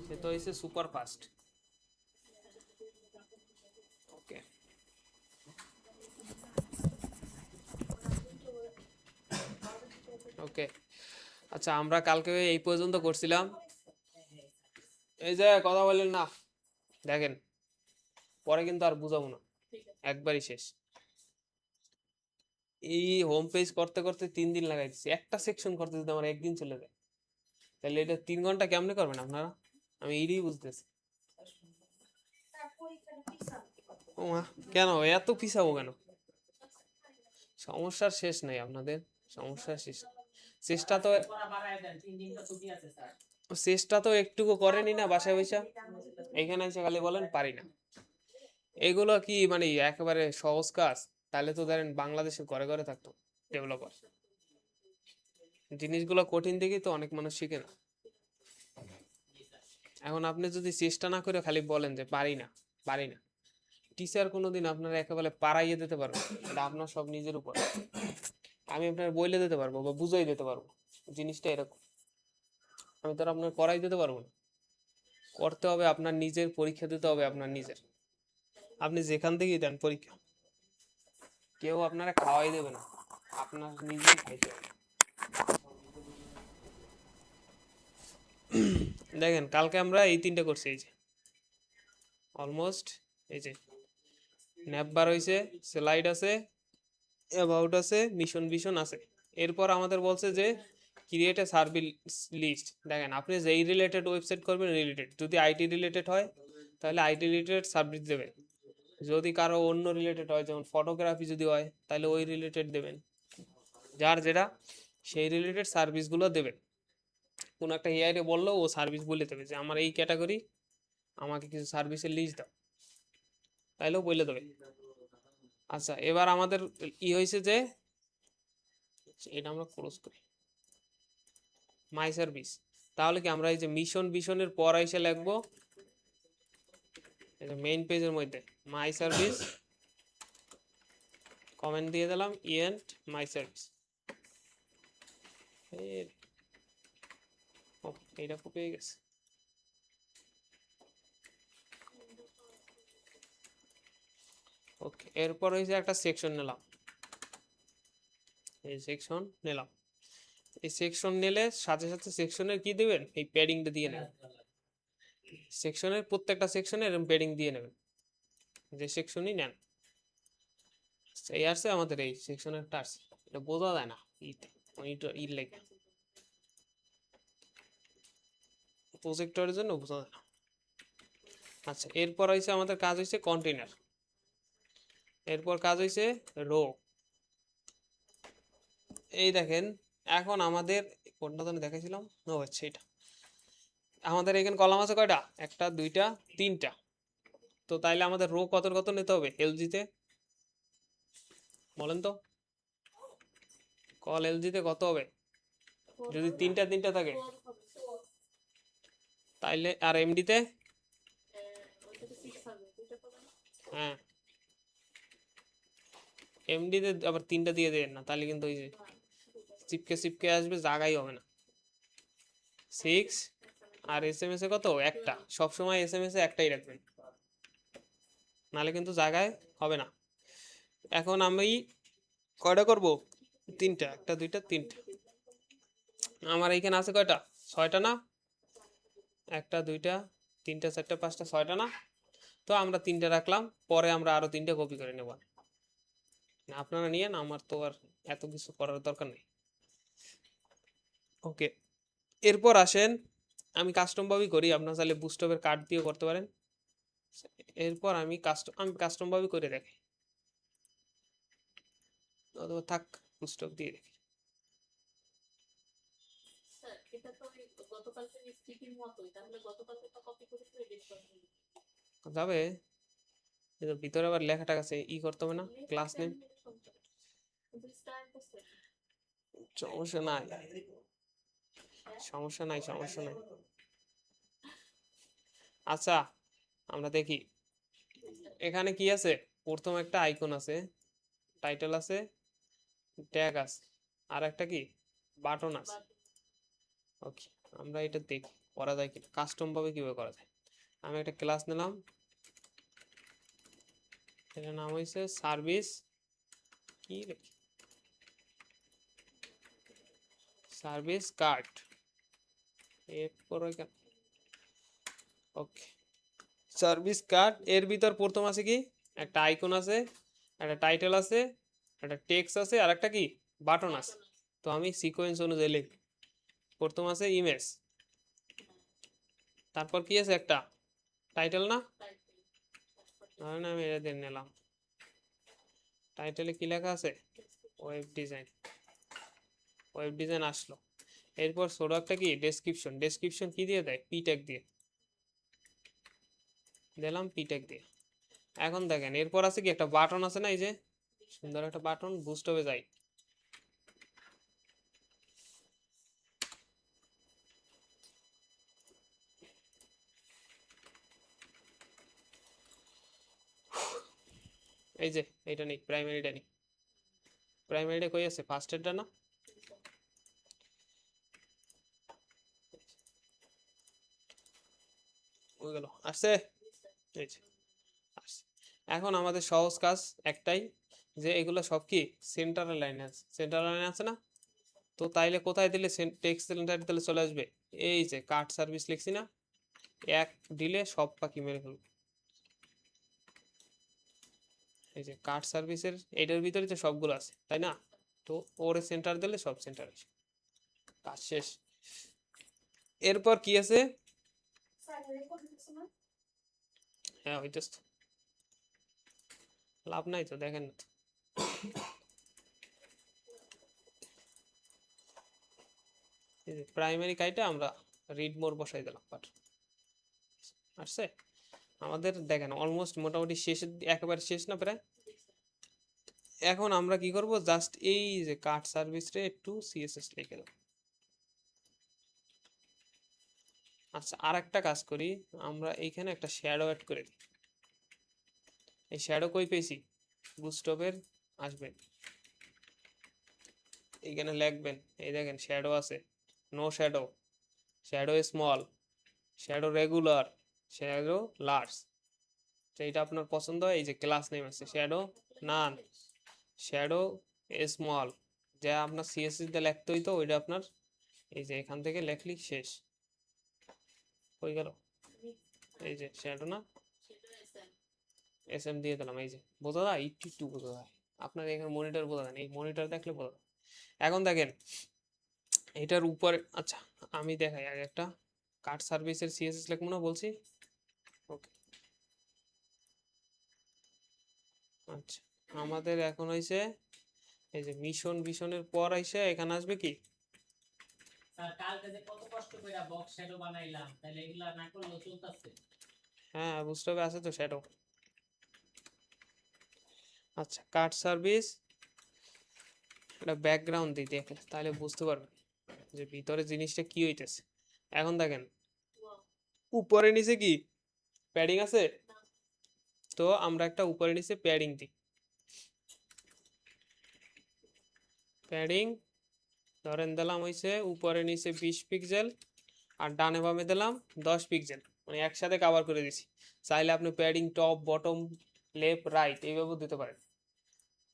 সে তো হইছে super fast. ওকে, ওকে। আচ্ছা, আমরা কালকে এই পর্যন্ত করছিলাম। এই যে কথা বলেন না, দেখেন পরে কিন্তু আর বুঝাবো না, একবারই শেষ। এই হোম পেজ করতে করতে 3 দিন লাগাই দিচ্ছি, একটা সেকশন করতে যদি আমার একদিন চলে যায়, তাহলে এটা 3 ঘন্টা কেমনে করবেন আপনারা? আমি এইটাই বুঝতেছি। ও মা, কেন এত পিছাবো কেন? সমস্যার শেষ নেই আপনাদের, সমস্যার শেষ নেই। চেষ্টা তো চেষ্টা তো একটুকু করেনি না বাসায় বৈশা, এইখানে এসে খালি বলেন পারি না। এগুলো কি মানে একেবারে সহজ কাজ? তাহলে তো ধরেন বাংলাদেশে ঘরে ঘরে থাকতো ডেভেলপার। জিনিসগুলো কঠিন দেখেই তো অনেক মানুষ শিখে না। এখন আপনি যদি চেষ্টা না করে খালি বলেন যে পারি না, পারি না, টিচার কোনোদিন আপনারা একেবারে পারাইয়ে দিতে পারবে না। এটা আপনার সব নিজের উপর। আমি আপনার বইলে দিতে পারবো বা বুঝাই দিতে পারবো, জিনিসটা এরকম। আমি তো আর আপনার করাই দিতে পারবো না। করতে হবে আপনার নিজের, পরীক্ষা দিতে হবে আপনার নিজের। আপনি যেখান থেকেই দেন পরীক্ষা, কেউ আপনারা খাওয়াই দেবে না, আপনার নিজেই খাইতে হবে। দেখেন কালকে আমরা এই 3টে করছি, এই যে অলমোস্ট, এই যে ন্যাপ বার হয়েছে, স্লাইড আছে, অ্যাবাউট আছে, মিশন ভিশন আছে। এরপর আমাদের বলছে যে ক্রিয়েট এ সার্ভিস লিস্ট। দেখেন আপনি যেই রিলেটেড ওয়েবসাইট করবেন, রিলেটেড যদি আইটি রিলেটেড হয় তাহলে আইটি রিলেটেড সার্ভিস দেবেন, যদি কারো অন্য রিলেটেড হয় যেমন ফটোগ্রাফি যদি হয় তাহলে ওই রিলেটেড দেবেন, যার যেটা সেই রিলেটেড সার্ভিসগুলো দেবেন। কোনো একটা এআই বললো, ও সার্ভিস বলে দেবে যে আমার এই ক্যাটাগরি, আমাকে কিছু সার্ভিসের লিস্ট দাও, তাইলেও বলে দেবে। আচ্ছা, এবার আমাদের ই হয়েছে যে এটা আমরা ক্লোজ করি, মাই সার্ভিস। তাহলে কি আমরা এই যে মিশন ভিশনের পর এসে লিখবো, এই যে মেইন পেজের মধ্যে মাই সার্ভিস, কমেন্ট দিয়ে দিলাম ইয়েন্ট মাই সার্ভিস। এইটা কপি হয়ে গেছে। ওকে, এরপর হয়েছে একটা সেকশন নিলাম, এই সেকশন নিলাম। এই সেকশন নিলে সাথে সাথে সেকশনের কি দিবেন, এই প্যাডিংটা দিয়ে নেবেন। সেকশনের প্রত্যেকটা সেকশনে এরকম প্যাডিং দিয়ে নেবেন, যে সেকশনই নেন। এই আসছে আমাদের এই সেকশনের টার্স, এটা বোঝা যায় না ইতে, মনিটর ই লেগে প্রজেক্টরের জন্য বোঝা যায় না। আচ্ছা, এরপর হয়েছে আমাদের কাজ হয়েছে কন্টেইনার, এরপর কাজ হয়েছে রো। এই দেখেন এখন আমাদের কোনটা যেন দেখাইছিলাম, ও আচ্ছা এটা আমাদের এখানে কলাম আছে কয়টা, একটা দুইটা তিনটা। তো তাইলে আমাদের রো কত কত নিতে হবে এলজিতে, বলেন তো, কল এলজিতে কত হবে যদি তিনটা তিনটা থাকে? তাইলে আর এমডিতে, হ্যাঁ এমডিতে আবার তিনটা দিয়ে দেন না, তাহলে কিন্তু ওই যে চিপকে চিপকে আসবে, জায়গাই হবে না। 6 আর এস এম এস এ কত, একটা, সবসময় এস এম এস এ একটাই রাখবেন, নাহলে কিন্তু জায়গায় হবে না। এখন আমি কয়টা করব, তিনটা, একটা দুইটা তিনটা। আমার এইখানে আছে কয়টা, 6টা না, একটা দুইটা তিনটা চারটা পাঁচটা 6টা না। তো আমরা 3টে রাখলাম, পরে আমরা আরো 3টে কপি করে নেব। আপনারা নিয়েন, আমার তো আর এত কিছু করার দরকার নেই। ওকে, এরপর আসেন, আমি কাস্টম ভাবেই করি, আপনারা চাইলে বুস্টপের কার্ড দিয়ে করতে পারেন। এরপর আমি কাস্টম ভাবে করে দেখি, অথবা থাক বুস্টপ দিয়ে দেখি। যাবে, ভিতরে আবার লেখাটা আছে, ই করতে হবে না, ক্লাস নেম। সমস্যা নাই, সমস্যা নাই, সমস্যা নাই। আচ্ছা, আমরা দেখি এখানে কি আছে। প্রথম একটা আইকন আছে, টাইটেল আছে, ট্যাগ আছে, আর একটা কি বাটন আছে। ওকে, আমরা এটা দেখি করা যায় কিনা, কাস্টম ভাবে কিভাবে করা যায়। আমি একটা ক্লাস নিলাম, এটার নাম হয়েছে সার্ভিস, কি লিখি, সার্ভিস কার্ড। এরপর ওকে, সার্ভিস কার্ড। এর ভিতর প্রথম আছে কি, একটা আইকন আছে, একটা টাইটেল আছে, একটা টেক্সট আছে, আর একটা কি বাটন আছে। তো আমি সিকোয়েন্স অনুযায়ী লিখি। প্রথম আছে ইমেজ, তারপর কি আছে একটা টাইটেল না, ধরেন আমি এটা দিয়ে নিলাম। টাইটেলে কি লেখা আছে, ওয়েব ডিজাইন, ওয়েব ডিজাইন আসলো। এরপর ছোট একটা কি ডেসক্রিপশন, ডেসক্রিপশন কি দিয়ে দেয়, পি ট্যাগ দিয়ে দিলাম, পি ট্যাগ দিয়ে। এখন দেখেন এরপর আছে কি একটা বাটন আছে না, এই যে সুন্দর একটা বাটন, বুস্ট হবে যাই। এই যে এটা নেই, প্রাইমারিটা নেই, প্রাইমারিটা কই আছে, ফার্স্ট এডটা না, ওই গেল আসছে, এই যে আসছে। এখন আমাদের সহজ কাজ একটাই, যে এগুলো সব কি সেন্টারের লাইনে আছে, সেন্টার লাইনে আছে না। তো তাইলে কোথায় দিলে টেক্সট সেন্টার দিলে চলে আসবে, এই যে কার্ড সার্ভিস লিখছি না, এক দিলে সব পাখি মেরে ফেলবে। এই যে কার্ড সার্ভিসের এটার ভিতরে তো সবগুলো আছে তাই না, তো ওরে সেন্টার দিলে সব সেন্টার আছে, কাজ শেষ। এরপর কি আছে, হ্যাঁ হইতেছে তো, লাভ নাই তো, দেখেন না তো। এই যে প্রাইমারি কাইটা আমরা রিড মোর বসাই দিলাম, বাট আসছে আমাদের, দেখেন অলমোস্ট মোটামুটি শেষের একেবারে শেষ না প্রায়। এখন আমরা কি করব, জাস্ট এই যে কার্ড সার্ভিস রে একটু সিএসএস লিখে দেব। আচ্ছা আর একটা কাজ করি, আমরা এইখানে একটা শ্যাডো অ্যাড করে দিই। এই শ্যাডো কই পেয়েছি, বুস্টপের আসবে, এইখানে লিখবেন, এই দেখেন শ্যাডো আছে, no shadow, shadow small, shadow regular, shadow large. এইটা আপনার পছন্দ হয়, এই যে ক্লাস নেম আছে শ্যাডো নান, শ্যাডো স্মল, যা আপনার সিএসএস দিয়ে লিখতে হইতো ওইটা আপনার এই যে এখান থেকে লেখলি শেষ হয়ে গেল। এই যে শ্যাডো না, এস এম দিয়ে দিলাম, এই যে বোঝা যায়, একটু একটু বোঝা যায়, আপনার এখানে মনিটর বোঝা যায় না, এই মনিটর দেখলে বোঝা যায়। এখন দেখেন এটার উপরে, আচ্ছা আমি দেখাই আগে একটা কার্ড সার্ভিসের সিএসএস লিখবো না বলছি, ওকে। আচ্ছা আমাদের এখন হইছে এই যে মিশন, মিশনের পর আইসে এখানে আসবে কি, স্যার কালকে যে কত কষ্ট কইরা বক্স শ্যাডো বানাইলাম, তাহলে এগুলা না করলেও চলতেছে। হ্যাঁ বুঝতে হবে, আছে তো শ্যাডো। আচ্ছা কার্ড সার্ভিস একটা ব্যাকগ্রাউন্ড দিই দেখে, তাহলে বুঝতে পারবে যে ভিতরে জিনিসটা কি হইতেছে। এখন দেখেন উপরে নিচে কি প্যাডিং আছে, তো আমরা একটা উপরে নিচে প্যাডিং দিই, প্যাডিং ধরেন দিলাম হইছে উপরে নিচে 20 পিক্সেল, আর ডানে বামে দিলাম 10 পিক্সেল, মানে একসাথে কভার করে দিছি। চাইলে আপনি padding top bottom left right এইভাবে দিতে পারেন,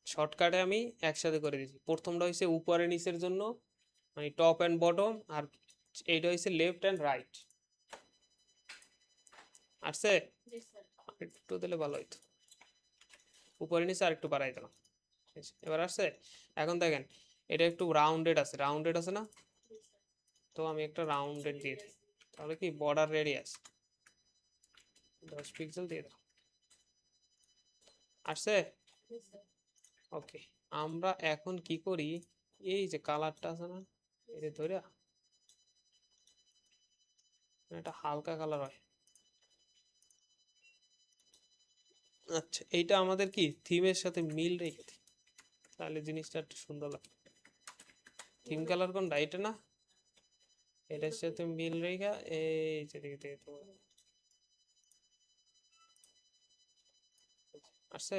শর্টকাটে আমি একসাথে করে দিছি। প্রথমটা হইছে উপরে নিচের জন্য, মানে টপ অ্যান্ড বটম, আর এইটা হইছে লেফট অ্যান্ড রাইট। আসছে, একটু দিলে ভালো হইতো, উপরে নিচে আর একটু বাড়াই দিলাম, এবার আসছে। এখন দেখেন এটা একটু রাউন্ডেড আছে, রাউন্ডেড আছে না, তো আমি একটা রাউন্ডেড দিয়ে দিই, তাহলে কি বর্ডার রেডিয়াস 10 পিক্সেল দিয়ে দাও, আসছে। ওকে, আমরা এখন কি করি, এই যে কালারটা আছে না, এটা ধরে এটা হালকা কালার হয়। আচ্ছা এইটা আমাদের কি থিমের সাথে মিল রেখে দিই, তাহলে জিনিসটা একটু সুন্দর লাগে। থিম কালার কোনটা, এটা না, এটার সাথে মিল রেখা, এই যে দিকে দিকে তো আসছে,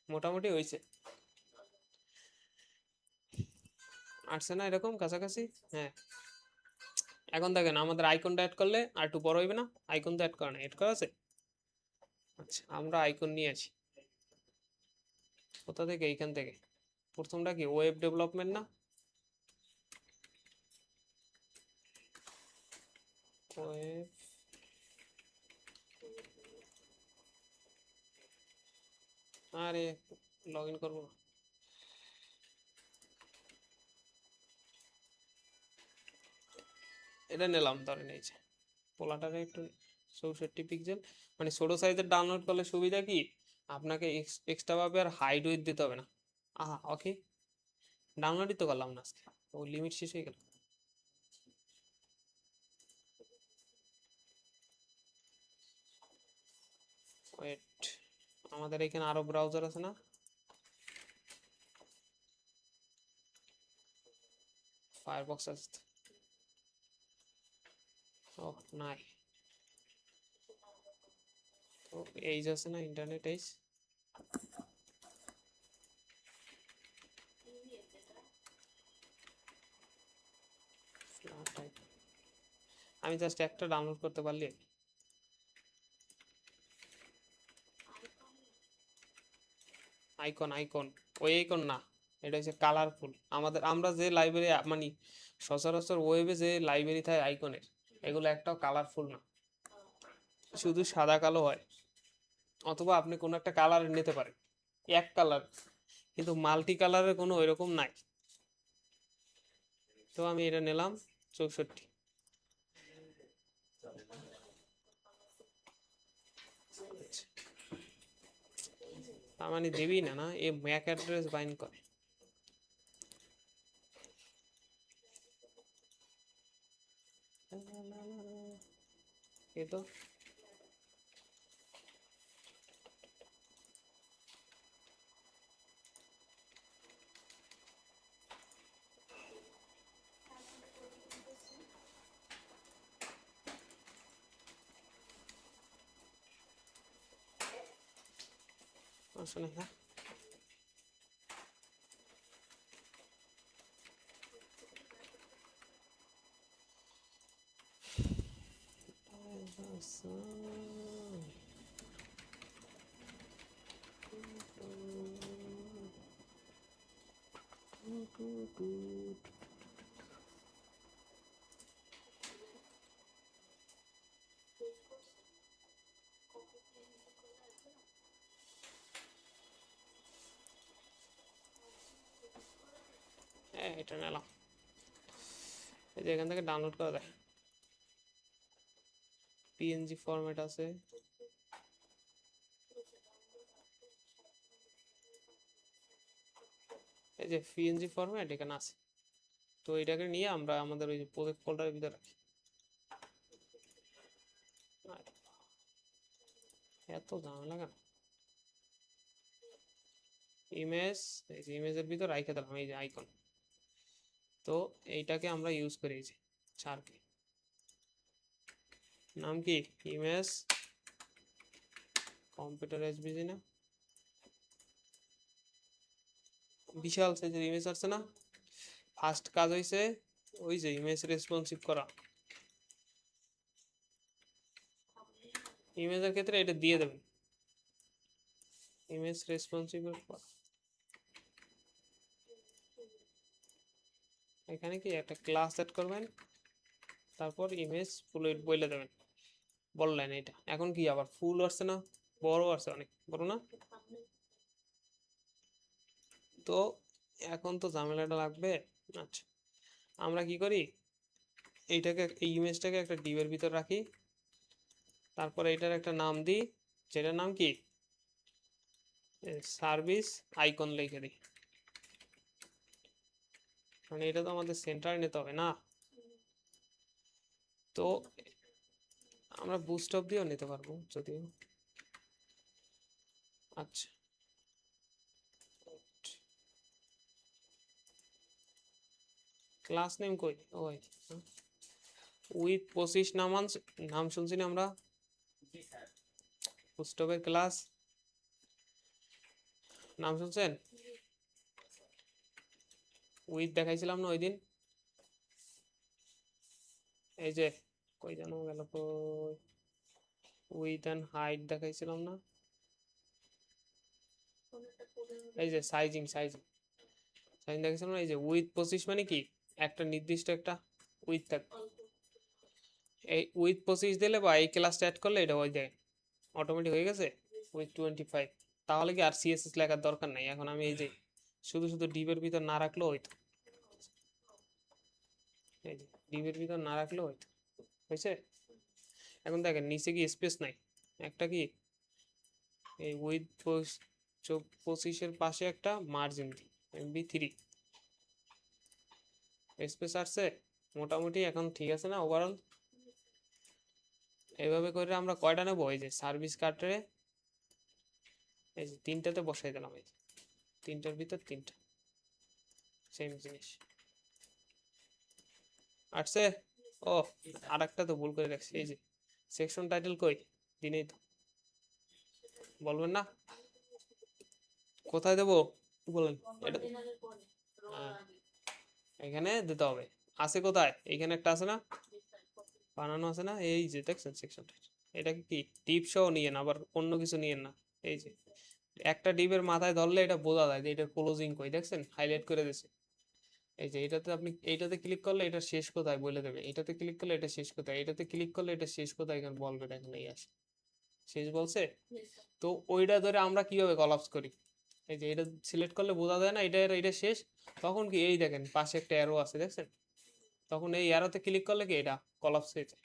মোটামুটি হয়েছে, আসছে না এরকম কাছাকাছি, হ্যাঁ। এখন দেখেন আমাদের আইকনটা অ্যাড করলে আর একটু বড় হইবে না? আইকন তো অ্যাড করা না, অ্যাড করা আছে। আচ্ছা, আমরা আইকন নিয়ে আসি। কোথা থেকে? এইখান থেকে। প্রথমটা কি ওয়েব ডেভেলপমেন্ট না? ওয়েব, আরে লগ ইন করবো না। এটা নিলাম, ধরেন এই যে পোলাটারে একটু 64 পিক্সেল, মানে ছোট সাইজের ডাউনলোড করলে সুবিধা কি, আপনাকে এক্সট্রা ভাবে আর হাইট উইথ দিতে হবে না। আহা, ওকে, ডাউনলোডই তো করলাম না আজকে, ও লিমিট শেষ হয়ে গেল। ওয়েট, আমাদের এখানে আরো ব্রাউজার আছে না? ফায়ারবক্স আছে তো। ও নাই, তো এইজ আছে না, ইন্টারনেট এইজ। আমি জাস্ট একটা ডাউনলোড করতে পারলি। আইকন, আইকন, ওই আইকন না, এটা হচ্ছে কালারফুল। আমাদের আমরা যে লাইব্রেরি মানে সচরাচর ওয়েবে যে লাইব্রেরি থাকে আইকনের, এগুলো একটাও কালারফুল না, শুধু সাদা কালো হয়। অথবা আপনি কোনো একটা কালার নিতে পারেন, এক কালার, কিন্তু মাল্টি কালারের কোনো এরকম নাই। তো আমি এটা নিলাম 64। তার মানে দেবি না, না এ ম্যাক অ্যাড্রেস বাইন্ড করে। এ তো আসলে হ্যাঁ, এটা নিলাম। এই যে এখান থেকে ডাউনলোড করা যায়, পিএনজি ফরম্যাট আছে। এই যে পিএনজি ফরম্যাট এখানে আছে। তো এটাকে নিয়ে আমরা আমাদের ওই যে প্রজেক্ট ফোল্ডারের ভিতরে রাখি। আর এত ঝামেলা কেন? ইমেজ, এই যে ইমেজের ভিতর রাইখে দিলাম এই যে আইকন। তো এইটাকে আমরা ইউজ করি, এই যে চারকে, নাম কি, ইমেজ কম্পিউটার এসবিজি না, বিশাল সাইজের ইমেজ আছে না। ফার্স্ট কাজ হইছে ওই যে ইমেজ রেসপন্সিভ করা। ইমেজের ক্ষেত্রে এটা দিয়ে দেবেন, ইমেজ রেসপন্সিভ। এখানে কি একটা ক্লাস সেট করবেন, তারপর ইমেজ ফ্লুইড বলে দেবেন, বললেন এটা। এখন কি আবার ফুল আসছে না, বড় আসছে, অনেক বড় না? তো এখন তো ঝামেলাটা লাগবে। আচ্ছা, আমরা কি করি, এইটাকে, এই ইমেজটাকে একটা ডিবের ভিতর রাখি, তারপরে এটার একটা নাম দিই, যেটার নাম কি, সার্ভিস আইকন লিখে দিই। মানে এটা তো আমাদের সেন্টারে নিতে হবে না? তো আমরা বুস্টঅপ দিয়েও নিতে পারবো যদিও। আচ্ছা, ক্লাস নেম কই, ওই উইথ 25 নাম শুনছি না আমরা, জি স্যার। বুস্টঅপের ক্লাস নাম শুনছেন? উইথ দেখাইছিলাম না ওই দিন। এই যে কই জানো গেল, কই উইথ অ্যান্ড হাইট দেখাইছিলাম না, এই যে সাইজিং সাইজিং সাইজিং দেখাইছিলাম না। এই যে উইথ 25 মানে কি, একটা নির্দিষ্ট একটা উইথ থাকবে। এই উইথ 25 দিলে বা এই ক্লাসটা অ্যাড করলে এটা ওই দেয় অটোমেটিক হয়ে গেছে উইথ 25। তাহলে কি আর সিএসএস লেখার দরকার নাই। এখন আমি এই যে শুধু শুধু ডিপের ভিতর না রাখলেও হইতো, এই যে ডিপের ভিতর না রাখলেও হইতো, হয়েছে। এখন দেখেন নিচে কি স্পেস নাই, একটা কি এই উইথ 25-এর পাশে একটা মার্জিন দিই MB3, স্পেস আসছে মোটামুটি। এখন ঠিক আছে না ওভারঅল? এইভাবে করে আমরা কয়টা নেবো, এই যে সার্ভিস কার্ডে এই যে 3টাতে বসাই দিলাম, এই যে 3টার ভিতর 3টা সেম জিনিস আসছে। ও আর একটা তো ভুল করে রাখছি, এই যে সেকশন টাইটেল কই দিনেই তো বলবেন না, কোথায় দেবো বলেন এটা। হ্যাঁ, এখানে দিতে হবে। আছে কোথায়, এইখানে একটা আছে না, বানানো আছে না, এই যে দেখছেন সেকশন টাইটেল। এটা কি ডিপ সহ নিয়েন, আবার অন্য কিছু নিয়েন না। এই যে একটা ডিপের মাথায় ধরলে এটা বোঝা যায় যে এটা ক্লোজিং কই, দেখছেন হাইলাইট করে দিয়েছে। এই যে এটাতে আপনি এইটাতে ক্লিক করলে এটা শেষ কোথায় বলে দেবে, এটাতে ক্লিক করলে এটা শেষ কোথায়, এটাতে ক্লিক করলে এটা শেষ কোথায় এখানে বলবে, দেখেন এই আসে শেষ বলছে। তো ওইটা ধরে আমরা কিভাবে কলাপস করি, এই যে এটা সিলেক্ট করলে বোঝা যায় না এটা এটা শেষ। তখন কি এই দেখেন পাশে একটা অ্যারো আছে দেখছেন, তখন এই অ্যারোতে ক্লিক করলে কি এটা কলাপস হয়ে যায়।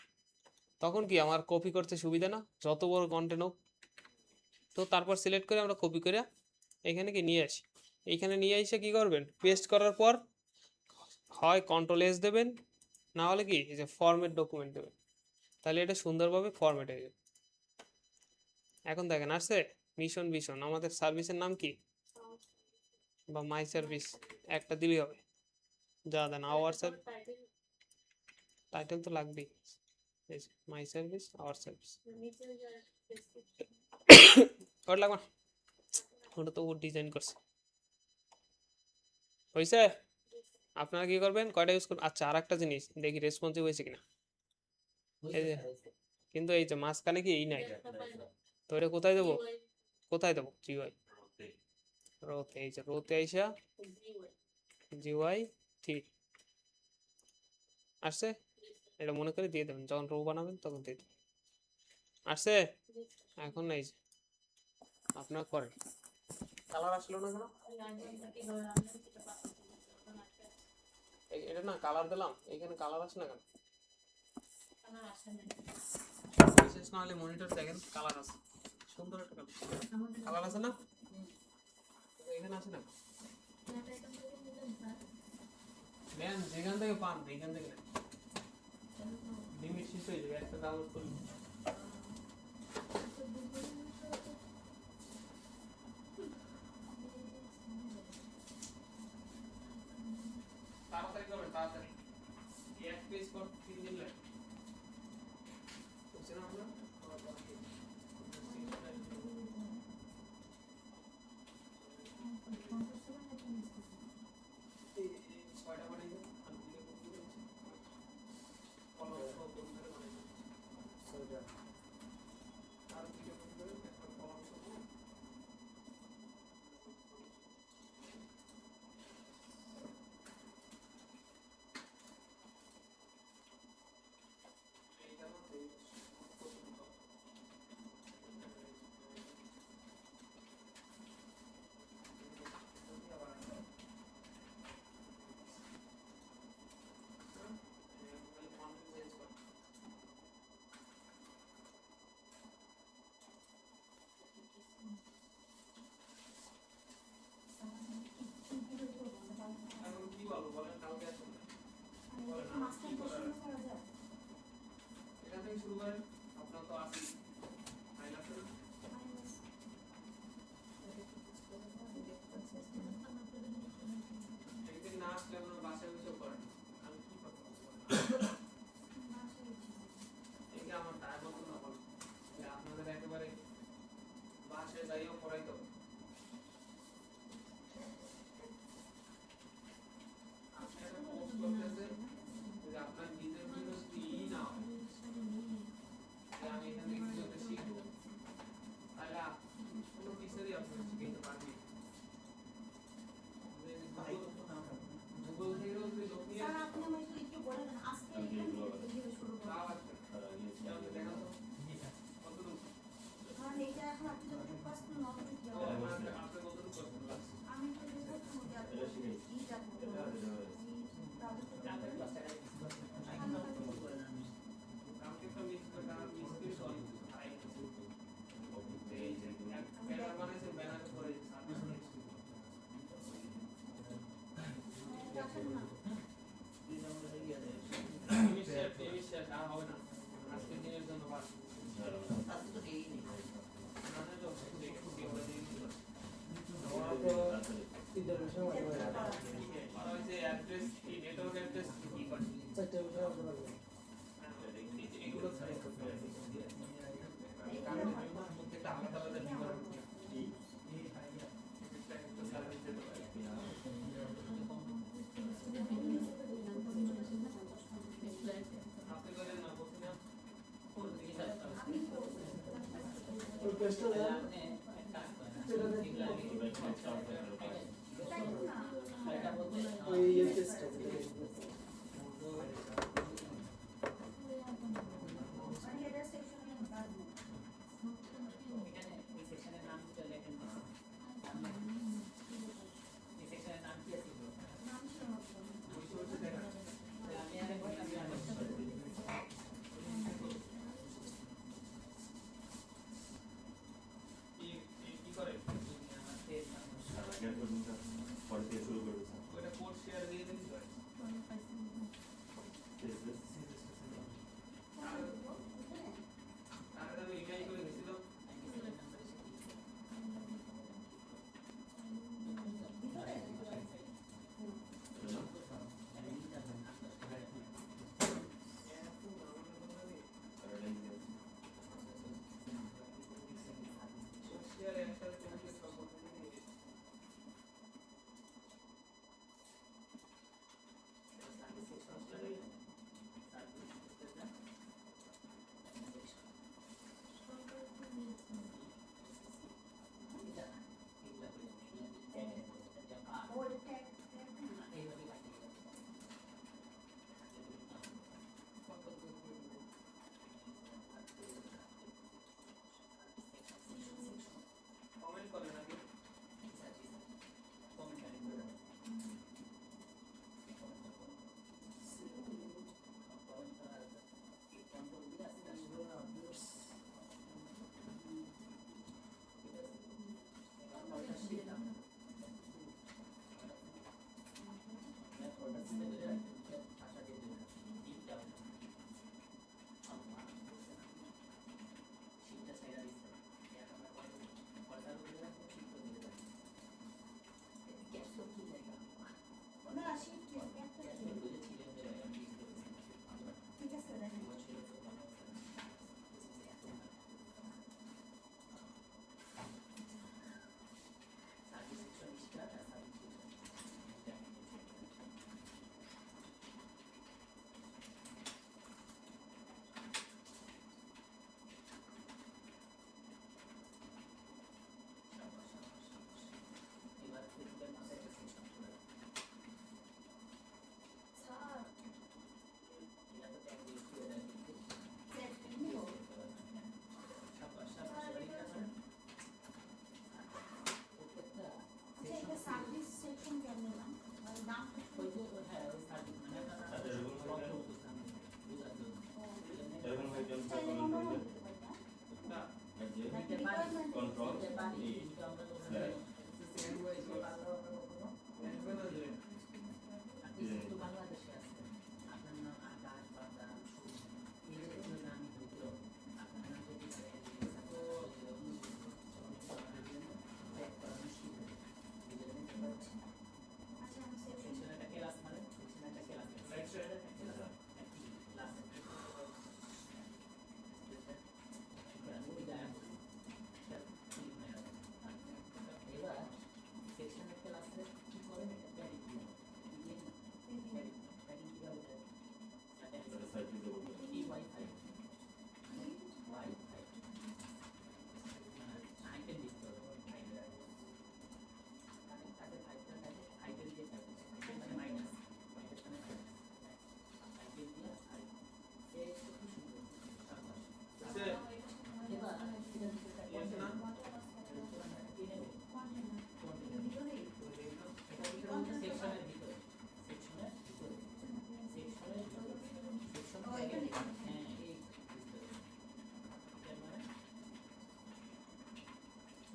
তখন কি আমার কপি করতে সুবিধা না, যত বড় কন্টেন্ট হোক। তো তারপর সিলেক্ট করে আমরা কপি করে এখানে কি নিয়ে আসি। এইখানে নিয়ে এসে কি করবেন, পেস্ট করার পর হয় কন্ট্রোল S দেবেন, না হলে কি এই যে ফরম্যাট ডকুমেন্ট দেবেন, তাহলে এটা সুন্দরভাবে ফরম্যাট হয়ে যাবে। এখন দেখেন আসছে মিশন ভিশন, আমাদের সার্ভিসের নাম কি, বা মাই সার্ভিস একটা দিলেই হবে। যা দেন আওয়ার সার্ভিস, টাইটেল তো লাগবেই, এই যে মাই সার্ভিস আওয়ার সার্ভিস, ওটা লাগবে না, ওটা তো ও ডিজাইন করছে। হয়েছে। আপনারা কি করবেন, কয়টা ইউজ করবেন। আচ্ছা আর একটা জিনিস দেখি রেসপন্সিভ হয়েছে কিনা, এই যে কিন্তু এই যে মাঝখানে কি এই নাই, তো এটা কোথায় দেবো, কোথায় দেবো জিওয়াই রোতে, এই যে রোতে আইসা GY3 আসছে। এটা মনে করে দিয়ে দেবেন, যখন রো বানাবেন তখন দিয়ে দেবেন। আসছে। এখন এই যে আপনার করেন, কালার আসলো না কেন, এটা না কালার দিলাম, এইখানে কালার আসে না কেন, বিশেষ না হলে মনিটর দেখেন কালার আছে, সুন্দর একটা কালার আছে না, এখানে আসে না। নেন যেখান থেকে পান এইখান থেকে নেন, লিমিট শেষ হয়ে যাবে একটা ডাউনলোড করলে। তাড়াতাড়ি করবেন তাড়াতাড়ি, এক পেজ পর 3 দিন লাগে বুঝছেন আমরা। ছয়টা বানিয়ে দেন, আমি দিলে করতে বলছি কলম সহ কম্পিউটারে বানিয়ে দেন ছয়টা, আর দিলে করতে একটা কলম সহ এইটা মধ্যে এখন কি বলবো বলেন, কালকে আসুন বলেন আমার কি করার আছে? এখান থেকে শুরু করেন, আপনার তো আসি ফাইল আছে না, একদিন না আসলে আপনার বাসায় বসে করেন, আমি কি করবো বলেন? এই যে আমার টাইম মতো না বলেন, আপনাদের একেবারে বাসায় যাইও পড়াইতে হবে। আপনি একটা পোস্ট করতেছেন যে আপনার নিজের ভিডিও যদি ফিনিশ শেষ, আর হবে না আজকের দিনের জন্য বাস অ্যাড্রেস কি নেটওয়ার্ক অ্যাড্রেস কি করে এগুলো প্রত্যেকটা আলাদা আলাদা বিবরণ আপনি করেন না বলছিলাম কি করে ওইটা কোড শেয়ার দিয়ে দিন তাহলে আমি ইমেল করে দিছিল শেয়ার একসাথে কমপ্লিট সব বলতে দিই কমেন্ট করেন আগে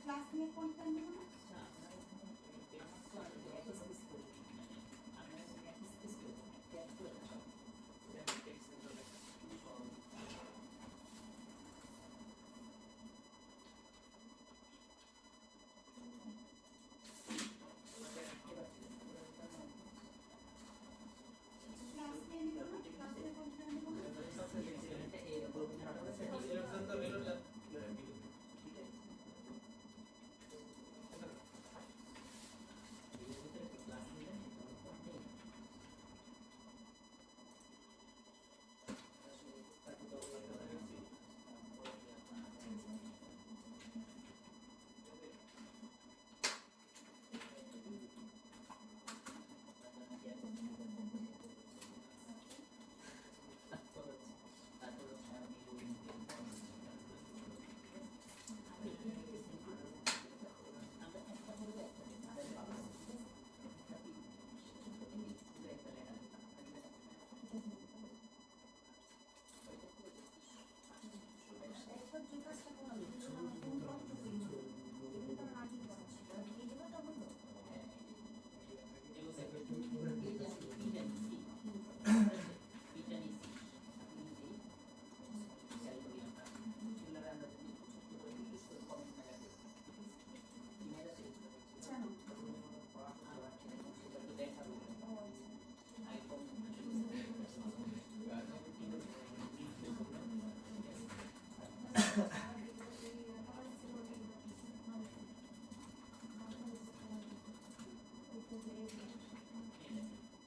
ক্লাস নিয়ে কোনটা নেব না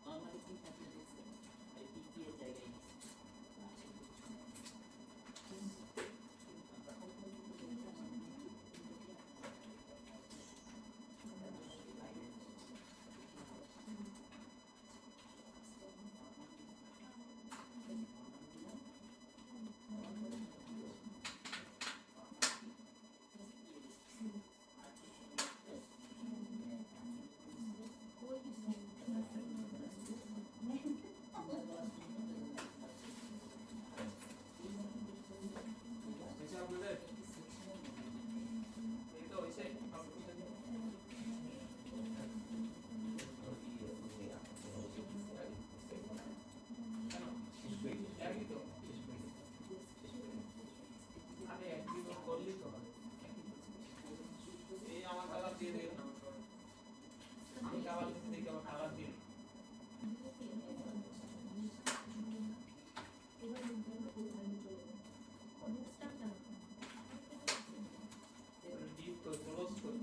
নরমালি কি থাকলে দিছে এই পিপি এর জায়গায় দিছে আচ্ছা আপনাদের এই তো হইছে একই তো আরে একই তো করলি তো এই আমার কালার দিয়ে দিন না আমি কালার দিতে দেখি আমার কালার দিন ডিপ তো ক্লোজ করি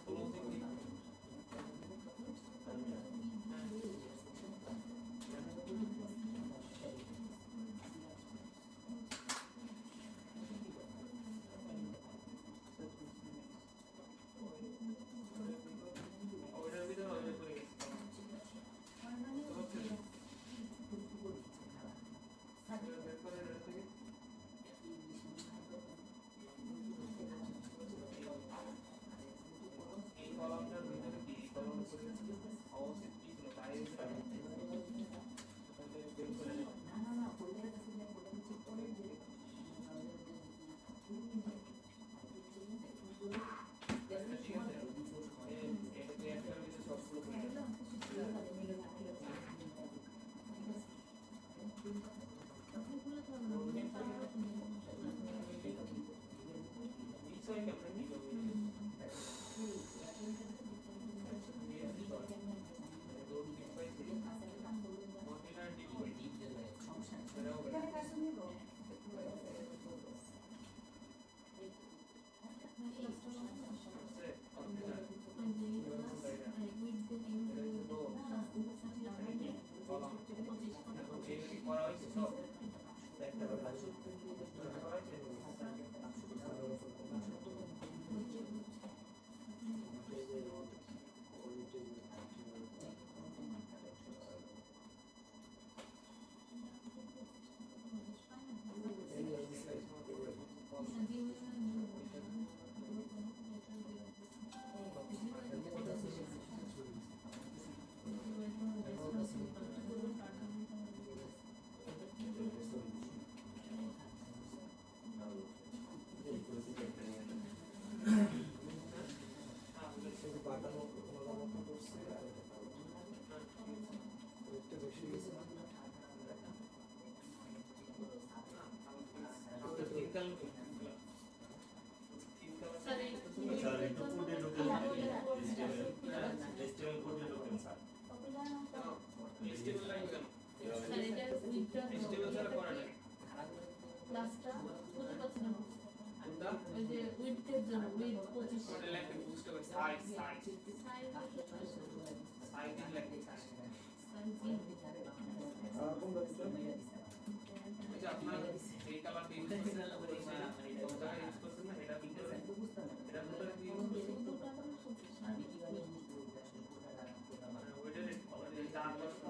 ক্লোজিং দিই ওইটার ভিতরে ওইটা করে গেছি বের করে এটা থেকে এই কলামটার ভিতরে কি কলম করে অবশ্যই কি ছিল তাই বের করে নিলাম ঠিক আছে এটা দিয়ে একটা ভিতরে সবগুলো করে নিলাম করা হয়েছে সব করা হয়েছে আপনার এই কালারটা ইউজ করছেন না এটা ভিতরে এটা ভিতরে কি ওইটা ডান পাশে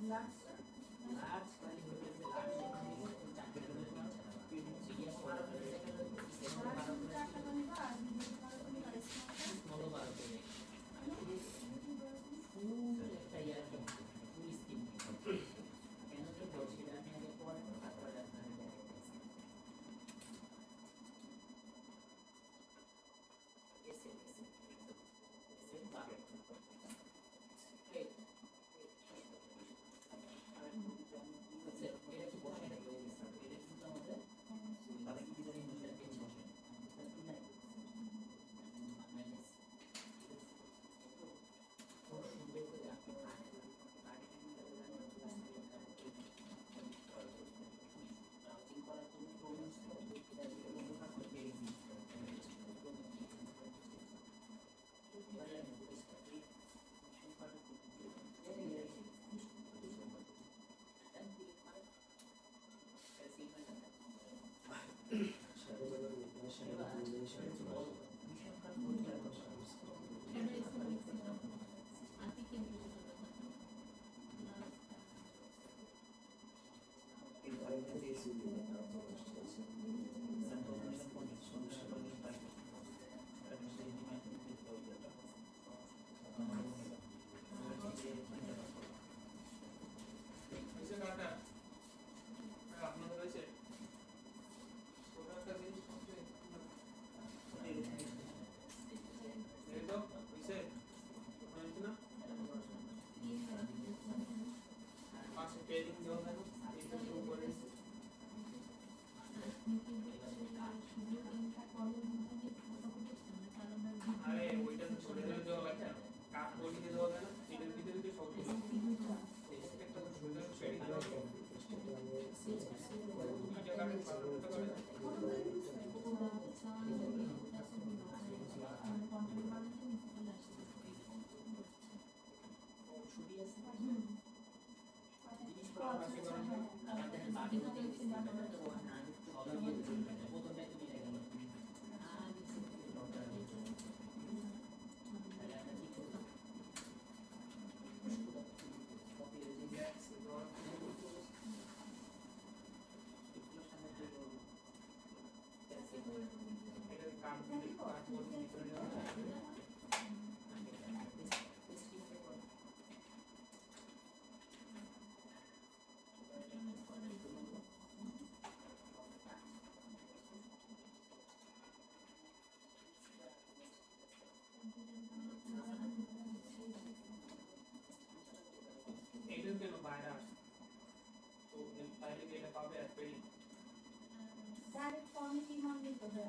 লাক্স মানে হইতেছে লাক্স চাকরি করে মিডিয়াম 12 করে সেকেন্ড 12 করে স্মল 12 করে ফুল একটা ইয়ার কি ফুল স্কিম কেন কি বলছি আমি আগে পরে তারপরে আপনাদের দেখাইতেছি এসে 12 এই আপনাদের রয়েছে ছোট একটা জিনিস এই তো হইছে না পাশে পেডিং দেওয়া কেন এটা শুরু করে আরে ওইটা ছোট ছোট দেওয়া লাগে না কাট বডি দিয়ে দেওয়া যায় না এটার ভিতরে যে সবগুলো একটা তো ছোট ছোট পেডিং দেওয়া লাগে দুইটা কাটে পাঁচটা কাটে ছুটি আছে জিনিস করা আছে আমাদের বাকি থেকে বোতলটা তুমি রেখে দাও এইটার কেন বাইরে আসছে তো তাইলে কি এটা পাবে আর পেডিং ডাইরেক্ট ফর্মে কি মান দিতে হবে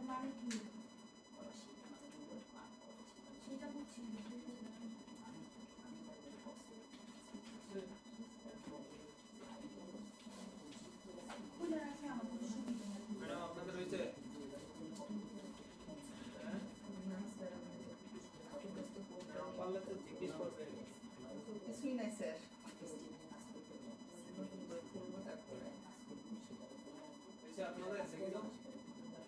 মানে কি সেটা বুঝছি খুলে রাখলে আমাদের সুবিধা ম্যাডাম আপনাদের রয়েছে পারলে তো জিজ্ঞেস করবে কিছুই নাই স্যার এসে আপনাদের দেখে দাও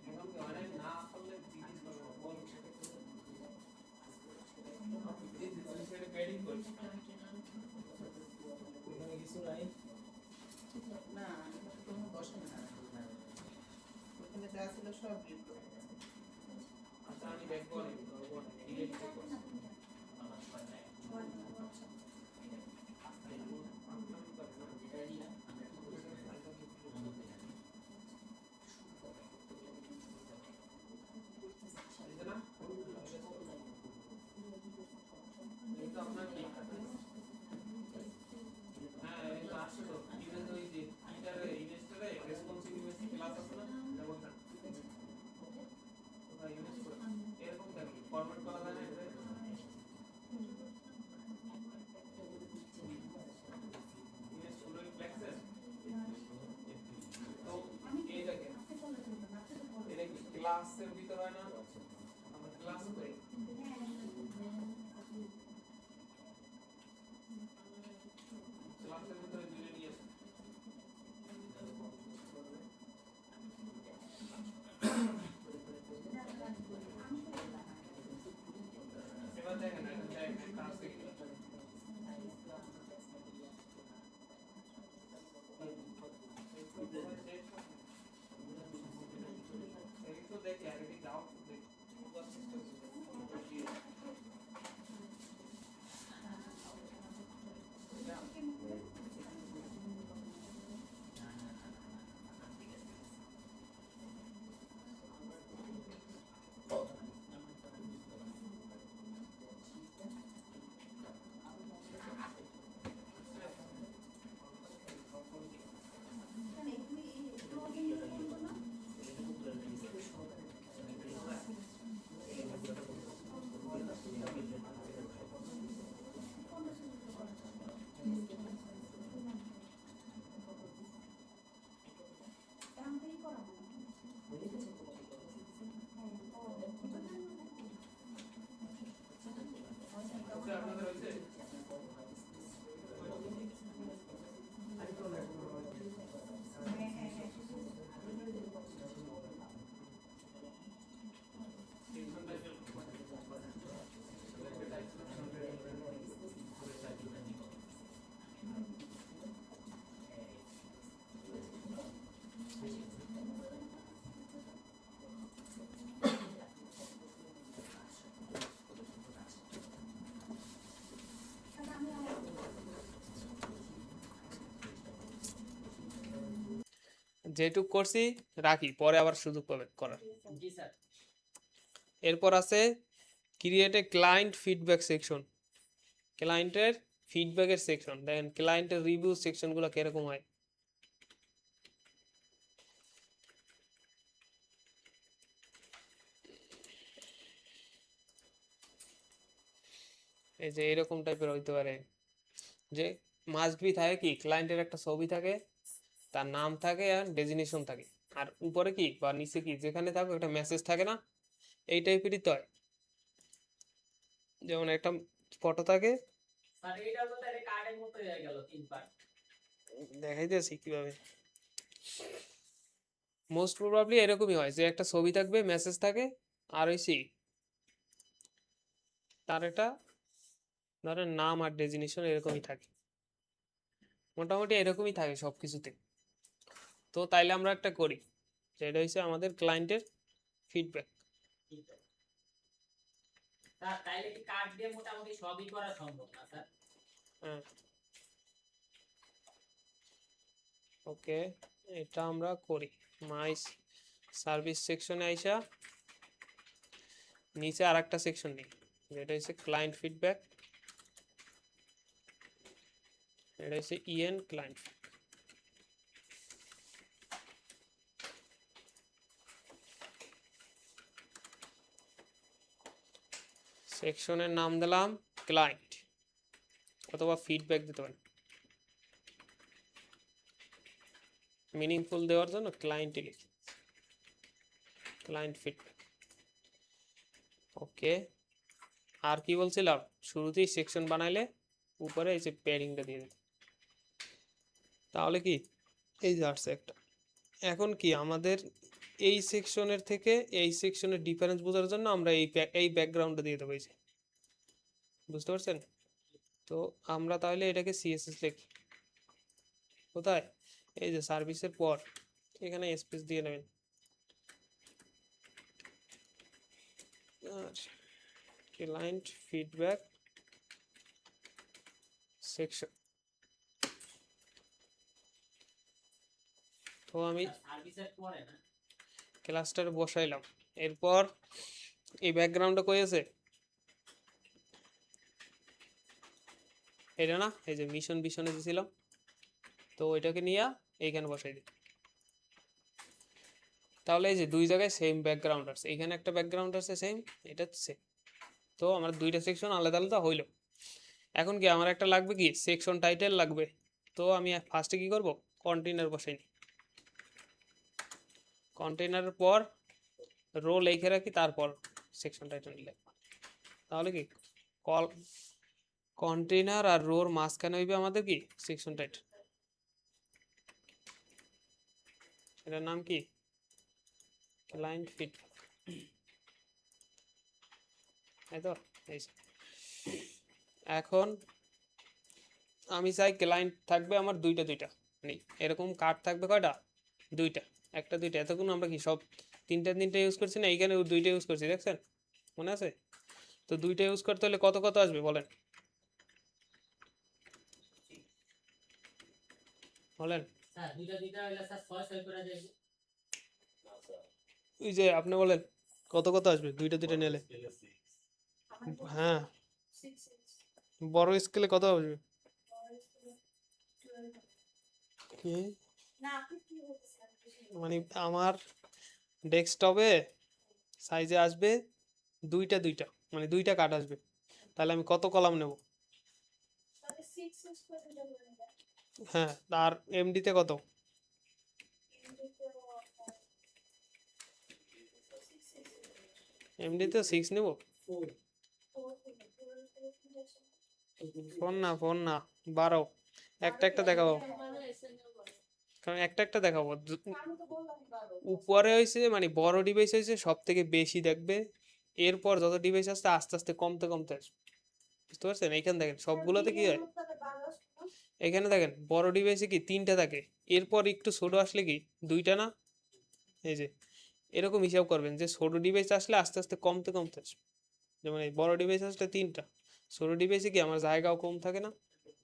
এখন কি অনেক না করলে জিজ্ঞেস করবে বল এই জিনিসটা পেডিং করছি এখানে কিছু নাই না কোনো বসে না ওখানে যা ছিল সব রিপোর্ট আচ্ছা আমি দেখবো না ডিলিট করব আপনার ক্লাসের ভিতর হয় না আমরা ক্লাস করি ক্লাসের ভিতরে জুড়ে নিয়ে আসি এবার দেখেন এটা দেখেন কাজ থেকে তো দেখি আগে কি যাও দেখি আপনাদের হয়েছে যেটুক করছি রাখি পরে আবার সুযোগ পাবেন করার জি স্যার এরপর আছে create a client feedback section ক্লায়েন্টের ফিডব্যাকের সেকশন দেখেন ক্লায়েন্টের রিভিউ সেকশনগুলো কিরকম হয় এই যে এরকম টাইপের হইতে পারে যে মাস্ট বি থাকে কি ক্লায়েন্টের একটা ছবি থাকে তার নাম থাকে আর ডেজিগনেশন থাকে আর উপরে কি বা নিচে কি যেখানে থাকো একটা মেসেজ থাকে না এই টাইপেরই তো হয় যেমন একটা ফটো থাকে স্যার এইটা তো তাহলে কার্ডের মতো হয়ে গেল তিনবার দেখাইতেছি কিভাবে মোস্ট প্রবাবলি এরকমই হয় যে একটা ছবি থাকবে মেসেজ থাকে আর হইছি তার একটা ধরেন নাম আর ডেজিগনেশন এরকমই থাকে মোটামুটি এরকমই থাকে সব কিছুতে তো তাইলে আমরা একটা করি যেটা হচ্ছে আমাদের ক্লায়েন্টের ফিডব্যাক স্যার তাইলে কি কার্ড দিয়ে মোটামুটি সবই করা সম্ভব না স্যার হ্যাঁ ওকে এটা আমরা করি মাই সার্ভিস সেকশনে আইসা নিচে আর একটা সেকশন নেই যেটা হচ্ছে ক্লায়েন্ট ফিডব্যাক এটা হচ্ছে ইএন ক্লায়েন্ট সেকশনের নাম দিলাম ক্লায়েন্ট অথবা ফিডব্যাক দিতে পারেন মিনিংফুল দেওয়ার জন্য ক্লায়েন্টই লিখি ক্লায়েন্ট ফিডব্যাক ওকে আর কি বলছিলাম শুরুতেই সেকশন বানাইলে উপরে এই যে প্যাডিংটা দিয়ে দিই তাহলে কি এই যে আসছে একটা এখন কি আমাদের এই সেকশনের থেকে এই সেকশনের ডিফারেন্স বোঝার জন্য আমরা এই ব্যাকগ্রাউন্ডটা দিয়ে দেবো এই যে বুঝতে পারছেন তো আমরা তাহলে এটাকে সিএসএস লিখি কোথায় এই যে সার্ভিসের পর এখানে স্পেস দিয়ে নেবেন আর ক্লায়েন্ট ফিডব্যাক সেকশন তো আমি সার্ভিসের পরে না ক্লাস্টারে বসাইলাম এরপর এই ব্যাকগ্রাউন্ডটা কই আছে এটা না এই যে মিশন বিশনে দিয়েছিলাম তো ওইটাকে নিয়ে এইখানে বসাই দিই তাহলে এই যে দুই জায়গায় সেম ব্যাকগ্রাউন্ড আছে এখানে একটা ব্যাকগ্রাউন্ড আছে সেম এটা সেম তো আমার দুইটা সেকশন আলাদা আলাদা হইলো এখন কি আমার একটা লাগবে কি সেকশন টাইটেল লাগবে তো আমি ফার্স্টে কি করব কন্টেইনার বসাই নিই কন্টেইনারের পর রো লিখে রাখি, তারপর সেকশন টাইটেল লিখব। তাহলে কি কল কন্টেইনার আর রোর মাঝখানে হইবে আমাদের কি সেকশন টাইটেল। এটার নাম কি ক্লায়েন্ট ফিডব্যাক, তাই তো? এই যে। এখন আমি চাই ক্লায়েন্ট থাকবে আমার দুইটা দুইটা, মানে এরকম কার্ড থাকবে কয়টা, দুইটা, একটা দুইটা। এতক্ষণ আমরা কি সব তিনটা তিনটা ইউজ করছি না, এইখানে দুইটা ইউজ করছি, দেখছেন মনে আছে? তো দুইটা ইউজ করতে হলে কত কত আসবে বলেন, বলেন। স্যার দুইটা দুইটা হইলে স্যার 6 করে যাবে। ওই যে আপনি বলেন কত কত আসবে দুইটা দুইটা নিলে। হ্যাঁ, সিক্স বড় স্কেলে কত আসবে? কি না আপনি কি বলতেছেন? মানে আমার ডেস্কটপে সাইজে আসবে দুইটা দুইটা, মানে দুইটা কার্ড আসবে, তাহলে আমি কত কলাম নেব? তাহলে 6 করে দিলে বলে দেন। হ্যাঁ, আর এমডিতে কত? এমডিতে 6 নেব। ফোন না, ফোন না, 12 একটা একটা দেখাবো, কারণ একটা একটা দেখাবো। আমি তো বললাম 12। উপরে হয়েছে মানে বড় ডিভাইস হয়েছে সব থেকে বেশি দেখবে, এরপর যত ডিভাইস আসছে আস্তে আস্তে কমতে কমতে আসবে, বুঝতে পারছেন? এইখানে দেখেন সবগুলোতে কি হয়, এখানে দেখেন বড় ডিভাইসে কি তিনটা থাকে, এরপর একটু ছোট আসলে কি দুইটা না, এই যে এরকম হিসাব করবেন যে ছোট ডিভাইস আসলে আস্তে আস্তে কমতে কমতে আসবে। যেমন এই বড় ডিভাইস আসলে তিনটা, ছোট ডিভাইসে কি আমার জায়গাও কম থাকে না,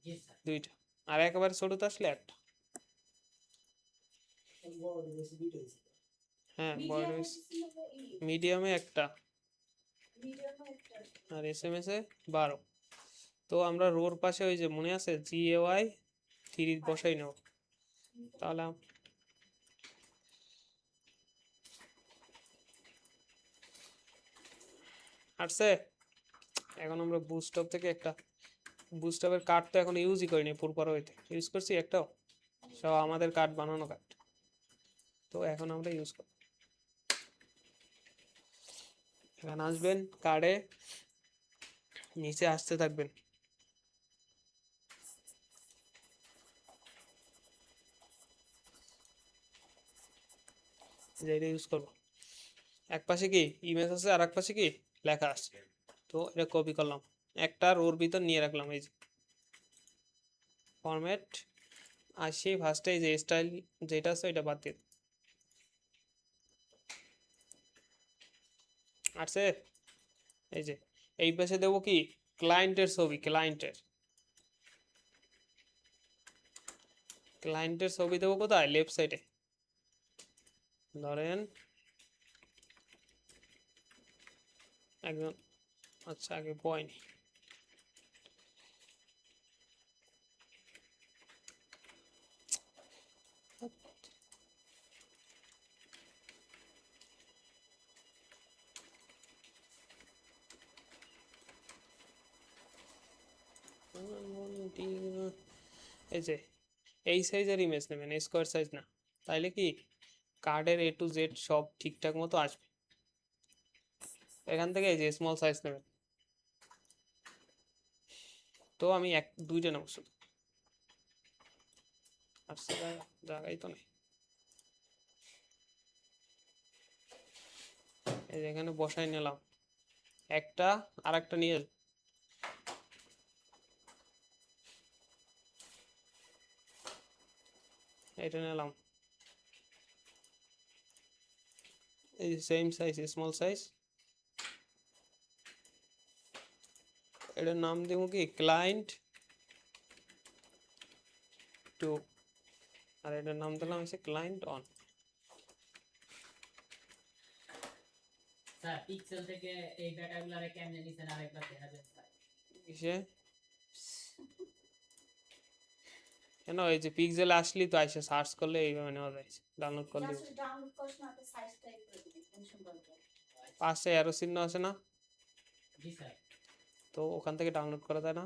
জি স্যার। দুইটা, আর একেবারে ছোটতে আসলে একটা। হ্যাঁ, বড় ডিভাইস মিডিয়ামে একটা, আর এসএমএস এ 12। তো আমরা রোর পাশে ওই যে মনে আছে জিএওয়াই 3 বসাই নেব, তাহলে আসছে। এখন আমরা বুস্টঅপ থেকে একটা, বুস্টঅপের কার্ড তো এখন ইউজই করিনি, পুরপর হইতে ইউজ করছি একটাও, সব আমাদের কার্ড বানানো কার্ড, তো এখন আমরা ইউজ করব। এখানে আসবেন, কার্ডে নিচে আসতে থাকবেন, যে এটা ইউজ করবো। এক পাশে কি ইমেজ আছে আর এক পাশে কি লেখা আছে, তো এটা কপি করলাম, একটা রোর ভিতর নিয়ে রাখলাম, এই যে ফরম্যাট। আর সেই ফার্স্টে এই যে স্টাইল যেটা আছে এটা বাদ দিয়ে আসছে। এই যে এই পাশে দেবো কি ক্লায়েন্টের ছবি, ক্লায়েন্টের ছবি দেবো কোথায়, লেফট সাইডে ধরেন একজন, আচ্ছা আগে পয়েন্ট, এই যে এই সাইজের ইমেজ নেবেন, স্কোয়ার সাইজ না, তাইলে কি কার্ডের এ টু জেড সব ঠিকঠাক মতো আসবে। এখান থেকে এই যে স্মল সাইজ নেবেন, তো আমি এক দুইটা নেব শুধু, আর জায়গাই তো নেই। এই যে এখানে বসাই নিলাম একটা, আর একটা নিয়ে এটা নিলাম, এই যে সেম সাইজ স্মল সাইজ, এটার নাম দেবো কি ক্লায়েন্ট 2, আর এটার নাম দিলাম হচ্ছে ক্লায়েন্ট অন। স্যার পিক্সেল থেকে এই ডাটাগুলোরে কেমনে নিছেন আরেকবার দেখাবেন স্যার। কিসে কেন, এই যে পিক্সেল আসলি তো আইসা সার্চ করলে এইভাবে নেওয়া যায়, ডাউনলোড করলে ডাউনলোড করিস না তো সাইজটাই করে দিবি, টেনশন করবে না। পাশে অ্যারো চিহ্ন আছে না, জি স্যার। তো ওখান থেকে ডাউনলোড করা যায় না।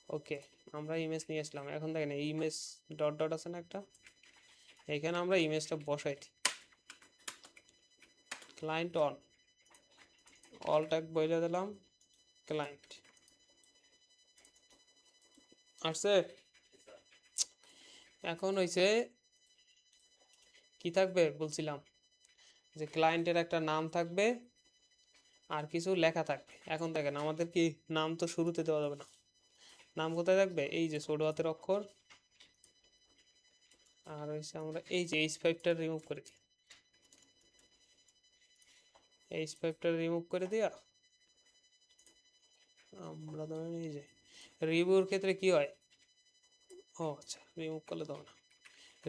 ওকে, আমরা ইমেজ নিয়ে আসলাম, এখন দেখেন এই ইমেজ ডট ডট আছে না একটা, এখানে আমরা ইমেজটা বসাই দিই। ক্লায়েন্ট অল ট্যাগ বইলে দিলাম ক্লায়েন্ট। আসছে? এখন হইছে কি থাকবে বলছিলাম যে ক্লায়েন্টের একটা নাম থাকবে আর কিছু লেখা থাকবে। এখন দেখেন আমাদের কি নাম তো শুরুতে দেওয়া যাবে না, নাম কোথায় থাকবে? এই যে ছোট হাতের অক্ষর, আর হইছে আমরা এই যে H5টা রিমুভ করে দিই। H5টা রিমুভ করে দিয়া আমরা ধরেন এই যে রিভিউর ক্ষেত্রে কি হয়, ও আচ্ছা রিমুভ করলে দাও না।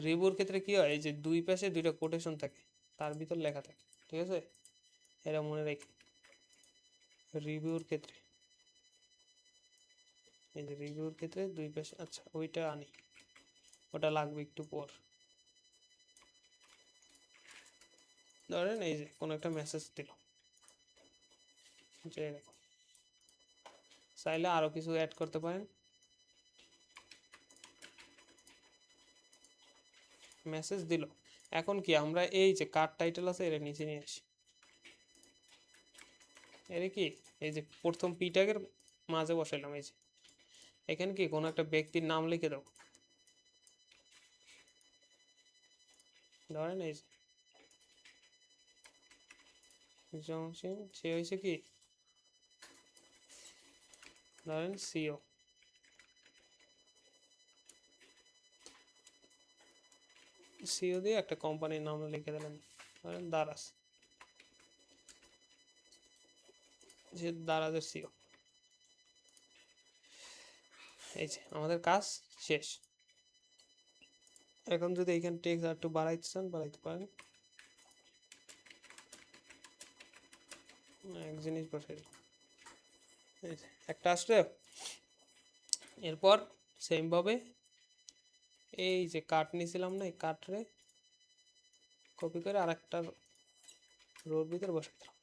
রিভিউর ক্ষেত্রে কি হয়, এই যে দুই পাশে দুইটা কোটেশন থাকে, তার ভিতর লেখা থাকে, ঠিক আছে? এটা মনে রাখি। রিভিউর ক্ষেত্রে এই যে রিভিউর ক্ষেত্রে দুই পাশে, আচ্ছা ওইটা আনি, ওটা লাগবে একটু পর। ধরেন এই যে কোনো একটা মেসেজ দিল, যে এরকম, চাইলে আরো কিছু অ্যাড করতে পারেন। মেসেজ দিল, এখন কি আমরা এই যে কার্ড টাইটেল আছে এর নিচে নিয়ে আসি। এর কি এই যে প্রথম পি ট্যাগের মাঝে বসাইলাম, এই যে এখানে কি কোনো একটা ব্যক্তির নাম লিখে দাও। ধরেন এই যে জংশন, সে হয়েছে কি ধরেন সিও। সিও দিয়ে একটা কোম্পানির নাম লিখে দিলেন, ধরেন দারাজ, যে দারাজের সিও। এই যে আমাদের কাজ শেষ। এখন যদি এইখানে টেক্সট আর একটু বাড়াইতে চান বাড়াইতে পারেন, এক জিনিস বসাই দিলাম, এই যে একটা আসলে। এরপর সেম ভাবে এই যে কাট নিয়েছিলাম না, এই কাটরে কপি করে আর একটা রোর ভিতরে বসাই দিলাম।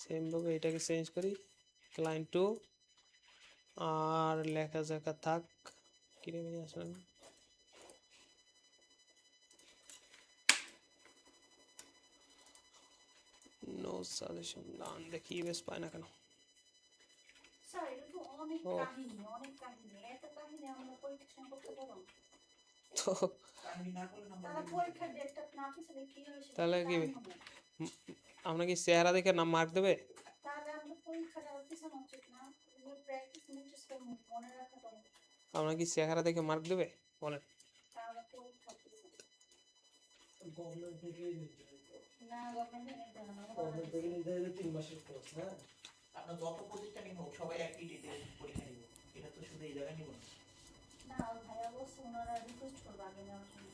সেম ভাবে এটাকে চেঞ্জ করি, ক্লায়েন্ট টু, আর লেখা লেখা থাক, কিনে নিয়ে আসলেন নো সাজেশন ডান। দেখি বেশ পায় না কেন। স্যার এটা তো অনেক ও। কাহিনী, অনেক কাহিনী, এত কাহিনী আমরা পরীক্ষা করতে পারবো না। তো কাহিনী না করলে নাম্বার তাহলে পরীক্ষার ডেটটা না পিছলে কি হয় সেটা তাহলে কি জানি হবে। আমরা কি চেহারা দেখে নাম মার্ক দেবে? তাহলে আমরা পরীক্ষাটা পিছানো উচিত না, প্র্যাকটিস নিতেছে মনে রাখা তো আমরা কি চেহারা দেখে মার্ক দেবে বলেন? তাহলে পরীক্ষা পিছানো গভর্নমেন্ট থেকে না, গভর্নমেন্ট জানা না গভর্নমেন্ট থেকে নির্ধারিত 3 মাসের কোর্স। হ্যাঁ, আপনার যত প্রতিষ্ঠানই হোক সবাই একই ডেটে পরীক্ষা নিব, এটা তো শুধু এই জায়গায় নিব না। না। ভাইয়া বলছে ওনারা রিকোয়েস্ট করবে আগে নেওয়ার জন্য।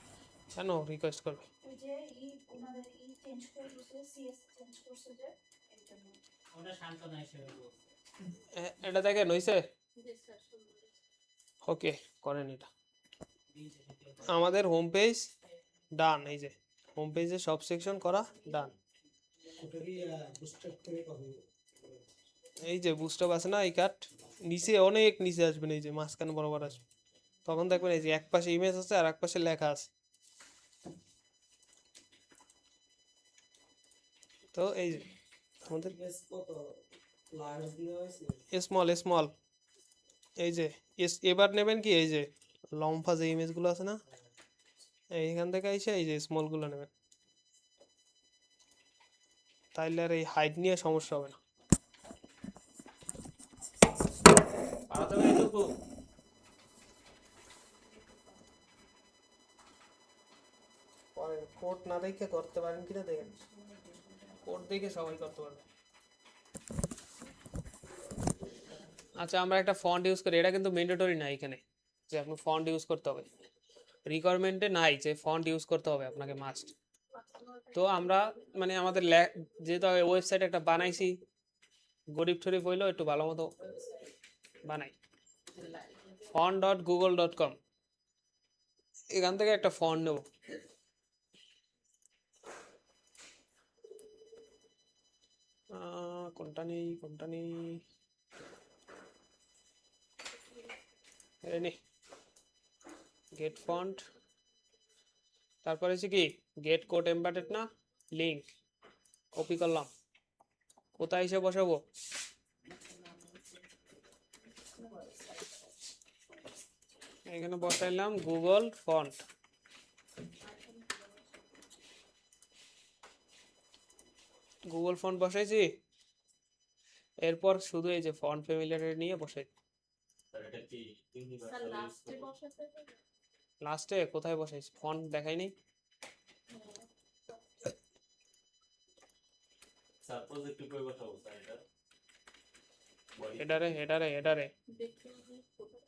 কেন রিকোয়েস্ট করবে? ওই যে ওনাদের চেঞ্জ করে দিয়েছে, সিএস চেঞ্জ করছে যে এর জন্য। ওটা সান্ত্বনা হিসেবে বলছে। এটা দেখেন হইছে? জি স্যার, সুন্দর। ওকে, করেন এটা। দিয়েছে সেটাই। আমাদের হোম পেজ ডান, এই যে হোম পেজে সব সেকশন করা ডান। ওটা কি বুস্টার থেকে কবে? এই যে বুস্টার আছে না, এই কাট নিচে অনেক নিচে আসবেন, এই যে মাঝখানে বরাবর আসবে, তখন দেখবেন এই যে এক পাশে ইমেজ আছে আর এক পাশে লেখা আছে। তো এই যে আমাদের ইমেজ কত লার্জ দেওয়া হয়েছে? স্মল স্মল, এই যে এবার নেবেন কি এই যে লম্ফা যে ইমেজগুলো আছে না, এইখান থেকে এসে এই যে স্মলগুলো নেবেন, তাইলে আর এই হাইট নিয়ে সমস্যা হবে না। পারাতে হবে এইটুকু। করেন, কোড না দেখে করতে পারেন কিনা দেখেন, কোড দেখে সবাই করতে পারবে। আচ্ছা আমরা একটা ফন্ট ইউজ করি, এটা কিন্তু ম্যান্ডেটরি না এখানে যে আপনি ফন্ট ইউজ করতে হবে, রিকোয়ারমেন্টে নাই যে ফন্ট ইউজ করতে হবে আপনাকে মাস্ট। তো আমরা মানে আমাদের যেহেতু ওয়েবসাইট একটা বানাইছি, গরিব টরিব হইলেও একটু ভালো মতো বানাই। font.google.com, এখান থেকে একটা ফন্ট নেব। কোনটা নেই কোনটা নেই, গেট ফন্ট, তারপরে হচ্ছে কি গেট কোড এমবেডেড না, লিংক কপি করলাম, কোথায় এসে বসাবো, এখানে বসাইলাম গুগল ফন্ট। গুগল ফন্ট বসাইছি, এরপর শুধু এই যে ফন্ট ফ্যামিলিয়ার নিয়ে বসাই। স্যার এটা কি স্যার ইউনিভার্সাল লাস্টে বসাতে হবে? লাস্টে কোথায় বসাইছি, ফন্ট দেখাইনি। স্যার প্রজেক্টে কই বসাবো স্যার এটা বডি হেডারে হেডারে হেডারে দেখতে হবে কোথায়।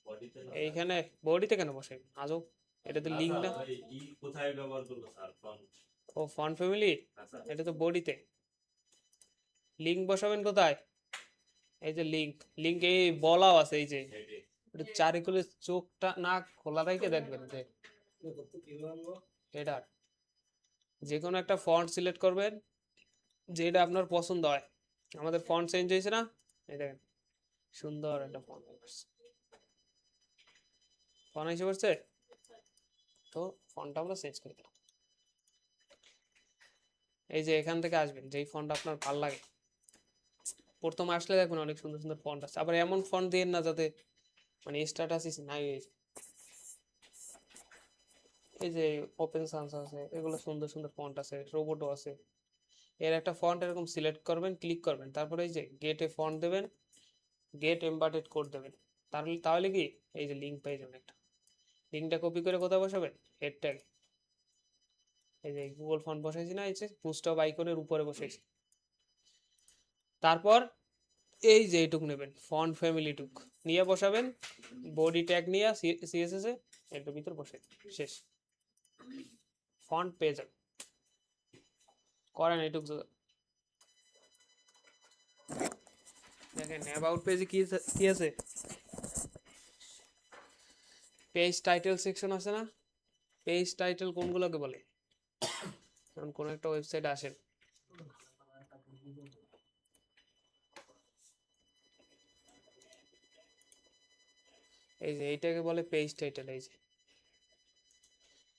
বডিতে না এইখানে বডিতে কেন বসাই আজও, এটা তো লিঙ্ক না। স্যার, এই কোথায় ব্যবহার করব স্যার ফন্ট? ও ফন্ট ফ্যামিলি, আচ্ছা এটা তো বডিতে। লিঙ্ক বসাবেন কোথায়, এই যে লিঙ্ক, লিঙ্ক এই বলাও আছে এই যে, হেডে এটা চারিকুলে চোখটা না খোলা রেখে দেখবেন যে করতে কিভাবে আনবো? হেডার, যে কোনো একটা ফন্ট সিলেক্ট করবেন যেটা আপনার পছন্দ হয়। আমাদের ফন্ট চেঞ্জ হয়েছে না, এই দেখেন সুন্দর একটা ফন্ট ফন্ট এসে পড়ছে, তো ফন্টটা আমরা চেঞ্জ করে দিলাম। এই যে এখান থেকে আসবেন যেই ফন্ট আপনার ভালো লাগে, প্রথম আসলে দেখবেন অনেক সুন্দর সুন্দর ফন্ট আছে, আবার এমন ফন্ট দিয়ে না যাতে মানে স্ট্যাটাস নাই হয়ে যায়। এই যে ওপেন সান্স আছে, এগুলো সুন্দর সুন্দর ফন্ট আছে, রোবটও আছে। এর একটা ফন্ট এরকম সিলেক্ট করবেন, ক্লিক করবেন, তারপরে এই যে গেটে ফন্ট দেবেন, গেট এমবেডেড কোড দেবেন, তাহলে তাহলে কি এই যে লিঙ্ক পেয়ে যাবেন একটা। লিঙ্কটা কপি করে কোথায় বসাবেন, হেড ট্যাগ, এই যে গুগল ফন্ট বসাইছি না, এই যে বুস্টআপ আইকনের উপরে বসাইছি। তারপর এই যে এইটুক নেবেন ফন্ট ফ্যামিলি টুক নিয়ে বসাবেন, বডি ট্যাগ নিয়ে সিএসএস এ এর ভিতর বসে শেষ, ফন্ট পেয়ে যাবেন। করেন এইটুক দেখেন অ্যাবাউট পেজে কি কি আছে, পেজ টাইটেল সেকশন আছে না, পেজ টাইটেল কোনগুলোকে বলে, যেমন কোন একটা ওয়েবসাইট আসেন, এই যে এইটাকে বলে পেজ টাইটেল। এই যে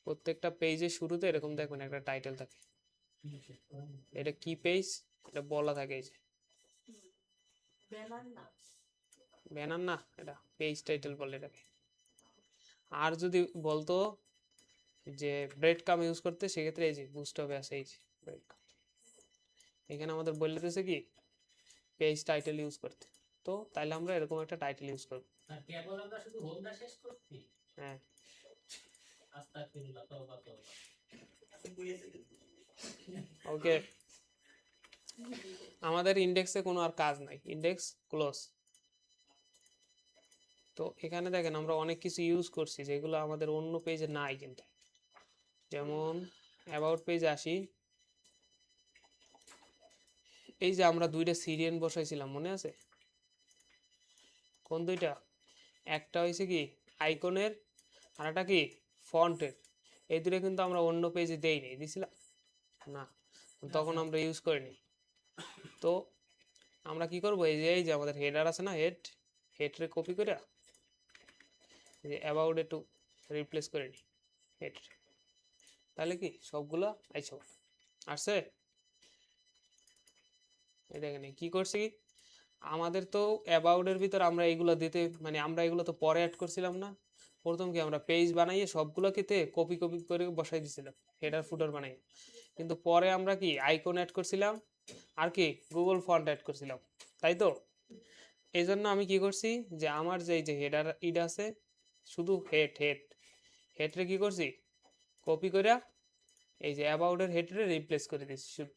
প্রত্যেকটা পেজের শুরুতে এরকম দেখবেন একটা টাইটেল থাকে, এটা কি পেজ এটা বলা থাকে, এই যে ব্যানার না। ব্যানার না, এটা পেজ টাইটেল বলে এটাকে। আর যদি বলতো যে ব্রেড কাম ইউজ করতে, সেক্ষেত্রে এই যে বুস্ট হবে আছে, এই যে ব্রেড কাম, এখানে আমাদের বলে দিতেছে কি পেজ টাইটেল ইউজ করতে, তো তাইলে আমরা এরকম একটা টাইটেল ইউজ করব। স্যার কেবল আমরা শুধু হোমটা শেষ করছি। হ্যাঁ আস্তাগফিরুল্লাহ তওবা তওবা। ওকে, আমাদের ইন্ডেক্সে কোনো আর কাজ নাই, ইন্ডেক্স ক্লোজ। তো এখানে দেখেন আমরা অনেক কিছু ইউজ করছি যেগুলো আমাদের অন্য পেজে নাই, কিন্তু যেমন অ্যাবাউট পেজে আসি, এই যে আমরা দুইটা সিরিয়ান বসাইছিলাম মনে আছে, কোন দুইটা, একটা হয়েছে কি আইকনের আর একটা কি ফন্টের, এই দুটো কিন্তু আমরা অন্য পেজে দেইনি, দিছিলাম না, তখন আমরা ইউজ করিনি। তো আমরা কি করব, এই যে আমাদের হেডার আছে না, হেডরে কপি করে এই যে অ্যাবাউট একটু রিপ্লেস করে নিই হেড, তাহলে কি সবগুলো আইসো আসছে। এই দেখেন কি করছি, আমাদের তো অ্যাবাউটের ভিতর আমরা এইগুলো দিতে মানে আমরা এগুলো তো পরে অ্যাড করছিলাম না, প্রথম কি আমরা পেজ বানাইয়ে সবগুলোকে কপি কপি করে বসাই দিছিলাম হেডার ফুটার বানাইয়ে, কিন্তু পরে আমরা কি আইকন অ্যাড করছিলাম আর কি গুগল ফন্ট অ্যাড করছিলাম, তাই তো। এই জন্য আমি কি করছি যে আমার যে এই যে হেডার ইড আছে শুধু হেডরে কি করছি কপি করে এই যে অ্যাবাউটের হেডরে রিপ্লেস করে দিচ্ছি শুধু,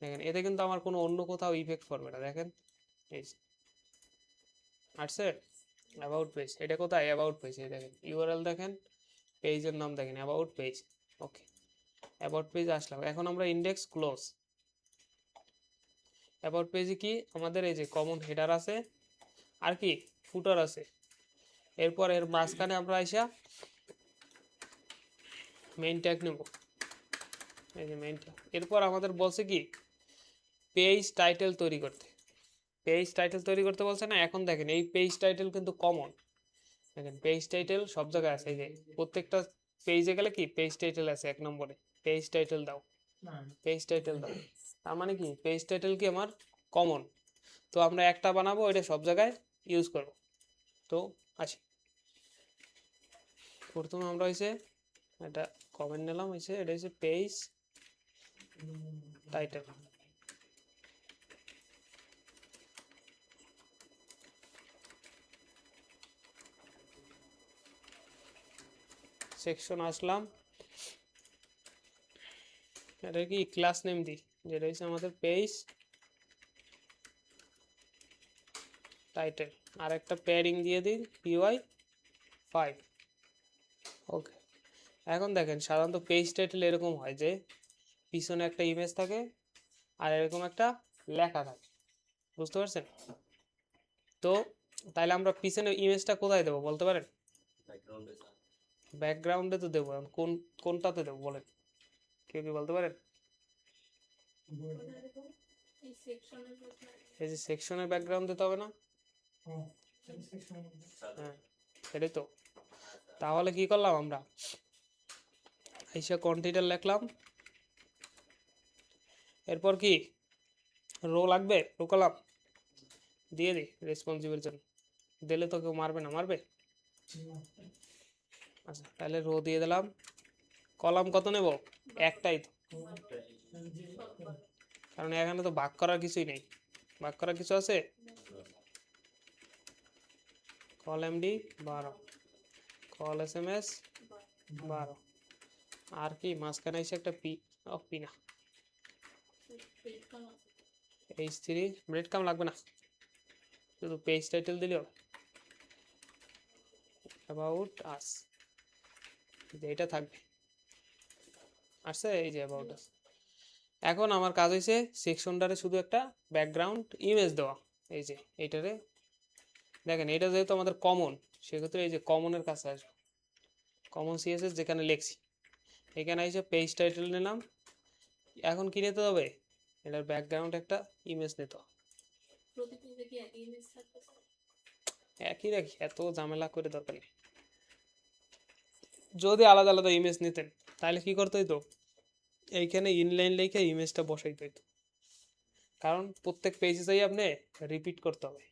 দেখেন এতে কিন্তু আমার কোনো অন্য কোথাও ইফেক্ট পড়বে না। দেখেন এই যে আসছে অ্যাবাউট পেজ, এটা কোথায় অ্যাবাউট পেজ, এই দেখেন ইউআরএল দেখেন, পেজের নাম দেখেন about page. Okay, about page আসলাম, এখন আমরা ইন্ডেক্স ক্লোজ। অ্যাবাউট পেজে কি আমাদের এই যে কমন হেডার আছে আর কি ফুটার আছে, এরপর এর মাঝখানে আমরা আইসা মেইন ট্যাগ নেব, এই যে মেইন ট্যাগ। এরপর আমাদের বলছে কি পেজ টাইটেল তৈরি করতে, পেজ টাইটেল তৈরি করতে বলছে না। এখন দেখেন এই পেজ টাইটেল কিন্তু কমন, দেখেন পেজ টাইটেল সব জায়গায় আছে, এই যে প্রত্যেকটা পেজে গেলে কি পেজ টাইটেল আছে 1 নম্বরে, পেজ টাইটেল দাও, না পেজ টাইটেল দাও। তার মানে কি পেজ টাইটেল কি আমার কমন, তো আমরা একটা বানাবো, এটা সব জায়গায় ইউজ করব। তো আসি, প্রথমে আমরা হইছে এটা কমেন্ট নিলাম, হইছে এটা হইছে পেজ টাইটেল। সেকশন আসলাম, এটা কি ক্লাস নেম দিই, যেটা হচ্ছে আমাদের পেজ টাইটেল, আর একটা প্যাডিং দিয়ে দিই py 5। ওকে, এখন দেখেন সাধারণত পেজ টাইটেল এরকম হয় যে পিছনে একটা ইমেজ থাকে আর এরকম একটা লেখা থাকে, বুঝতে পারছেন? তো তাইলে আমরা পিছনে ইমেজটা কোথায় দেবো বলতে পারেন? ব্যাকগ্রাউন্ডে তো দেবো, এখন কোনটাতে দেবো বলেন, কেউ কি বলতে পারেন? কোথায় দেখো? এই সেকশনের মধ্যে এই যে সেকশনের ব্যাকগ্রাউন্ড দিতে হবে না? হ্যাঁ, সেটাই তো। তাহলে কি করলাম আমরা, আইসা কন্টেইনার লিখলাম, এরপর কি রো লাগবে, রো কলাম দিয়ে দিই রেসপন্সিবল জন্য, দিলে তো কেউ মারবে না, মারবে? আচ্ছা তাহলে রো দিয়ে দিলাম, কলাম কত নেব? একটাই তো, কারণ এখানে তো ভাগ করার কিছুই নেই, ভাগ করার কিছু আছে? কল এমডি 12, কল এসএমএস 12, আর কি মাঝখানে এসে একটা পি না, পেজটা আছে। H3 ব্রেড কাম লাগবে না, শুধু পেজ টাইটেল দিলেও অ্যাবাউট আস, এটা থাকবে, আসছে এই যে অ্যাবাউট আস। এখন আমার কাজ হয়েছে সেকশনটারে শুধু একটা ব্যাকগ্রাউন্ড ইমেজ দেওয়া, এই যে এইটারে দেখেন, এটা যেহেতু আমাদের কমন, সেক্ষেত্রে এই যে কমনের কাছে আসবে, কমন সিএসএস যেখানে লেখছি, এখানে এসে পেজ টাইটেল নিলাম। এখন কি নিতে হবে, এটার ব্যাকগ্রাউন্ড একটা ইমেজ নিতে হবে, প্রতি পেজে কি একই ইমেজ থাকতেছে? একই রাখি, এত ঝামেলা করে দরকার নেই। যদি আলাদা আলাদা ইমেজ নিতেন তাহলে কি করতে হইতো, এইখানে ইনলাইন লিখে ইমেজটা বসাইতে হইতো, কারণ প্রত্যেক পেজে যাই আপনি রিপিট করতে হবে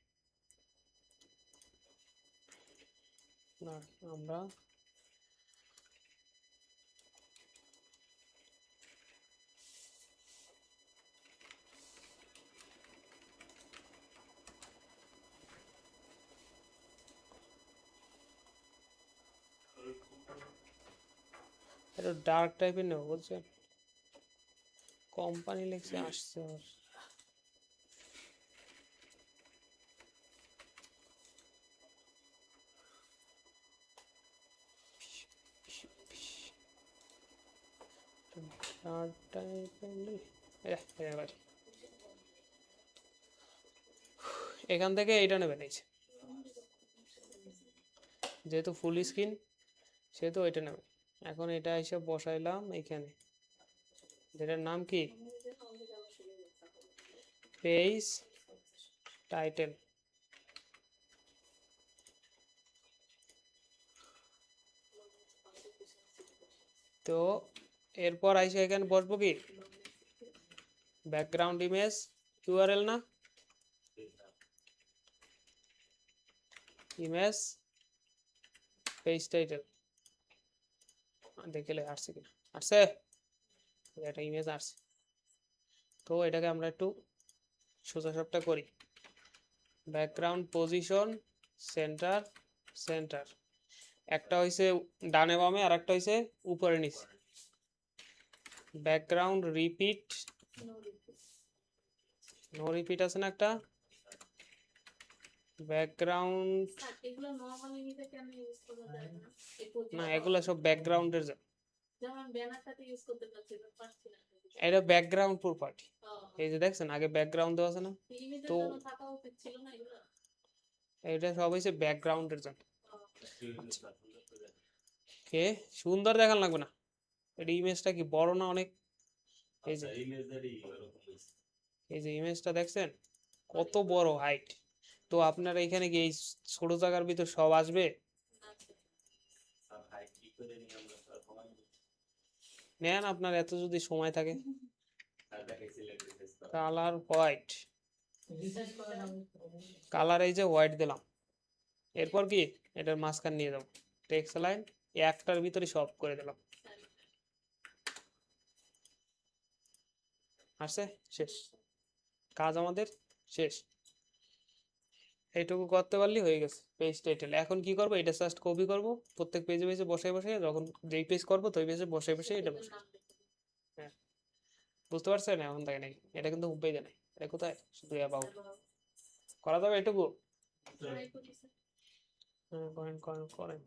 না। আমরা এটা ডার্ক টাইপের নেব বুঝছেন, কোম্পানি লেখছে আসছে আর ডার্ক টাইপের এখান থেকে এইটা নেবেন, এই যে যেহেতু ফুল স্ক্রিন সেহেতু এটা নেবে। এখন এটা এসে বসাইলাম এইখানে, যেটার নাম কি পেজ টাইটেল। তো এরপর আইসে এখানে বসবো কি ব্যাকগ্রাউন্ড ইমেজ ইউআরএল না, ইমেজ পেজ টাইটেল, দেখলে আসছে কিনা, আসছে, একটা ইমেজ আসছে। তো এটাকে আমরা একটু সোজা সাপটা করি, ব্যাকগ্রাউন্ড পজিশন সেন্টার সেন্টার, একটা হইছে ডানে বামে আর একটা হইছে উপরে নিচে, ব্যাকগ্রাউন্ড রিপিট নো রিপিট আছে না একটা, ব্যাকগ্রাউন্ড এগুলো নরমালি নিতে কেন ইউজ করা যায় না? এই না, এগুলা সব ব্যাকগ্রাউন্ডের, যেমন ব্যানারটাতে ইউজ করতে পারছি না। এটা ব্যাকগ্রাউন্ড প্রপার্টি, ও, এই যে দেখছেন আগে ব্যাকগ্রাউন্ড দেওয়া আছে না, ইমেজের তো জন্য থাকা উচিত ছিল না এগুলো? এটা সব হইছে ব্যাকগ্রাউন্ডের জন্য। ও, কে সুন্দর দেখান লাগবে না, এটা ইমেজটা কি বড় না অনেক, এই যে এই যে ইমেজটা দেখছেন কত বড় হাইট, তো আপনার এখানে কি এই ছোট জায়গার ভিতর সব আসবে? আচ্ছা। নেন আপনার এত যদি সময় থাকে। কালার হোয়াইট, রিসার্চ করা হবে কালার এই যে হোয়াইট দিলাম। এরপর কি এটার মাঝখান নিয়ে যাবো, টেক্সট লাইন একটার ভিতরে সব করে দিলাম। আসছে, শেষ, কাজ আমাদের শেষ। এইটুকু করতে পারলি হয়ে গেছে পেজ টাইটেল। এখন কি করবো, এটা জাস্ট কপি করব, প্রত্যেক পেজে পেজে বসে বসে, যখন যেই পেজ করবো তো ওই পেজে বসে বসে এটা বসে। হ্যাঁ, বুঝতে পারছেন এখন তাই নাই, এটা কিন্তু হুব পেজে নাই, এটা কোথায়, শুধু অ্যাবাউট। করা যাবে এটুকু? হ্যাঁ, করেন করেন করেন।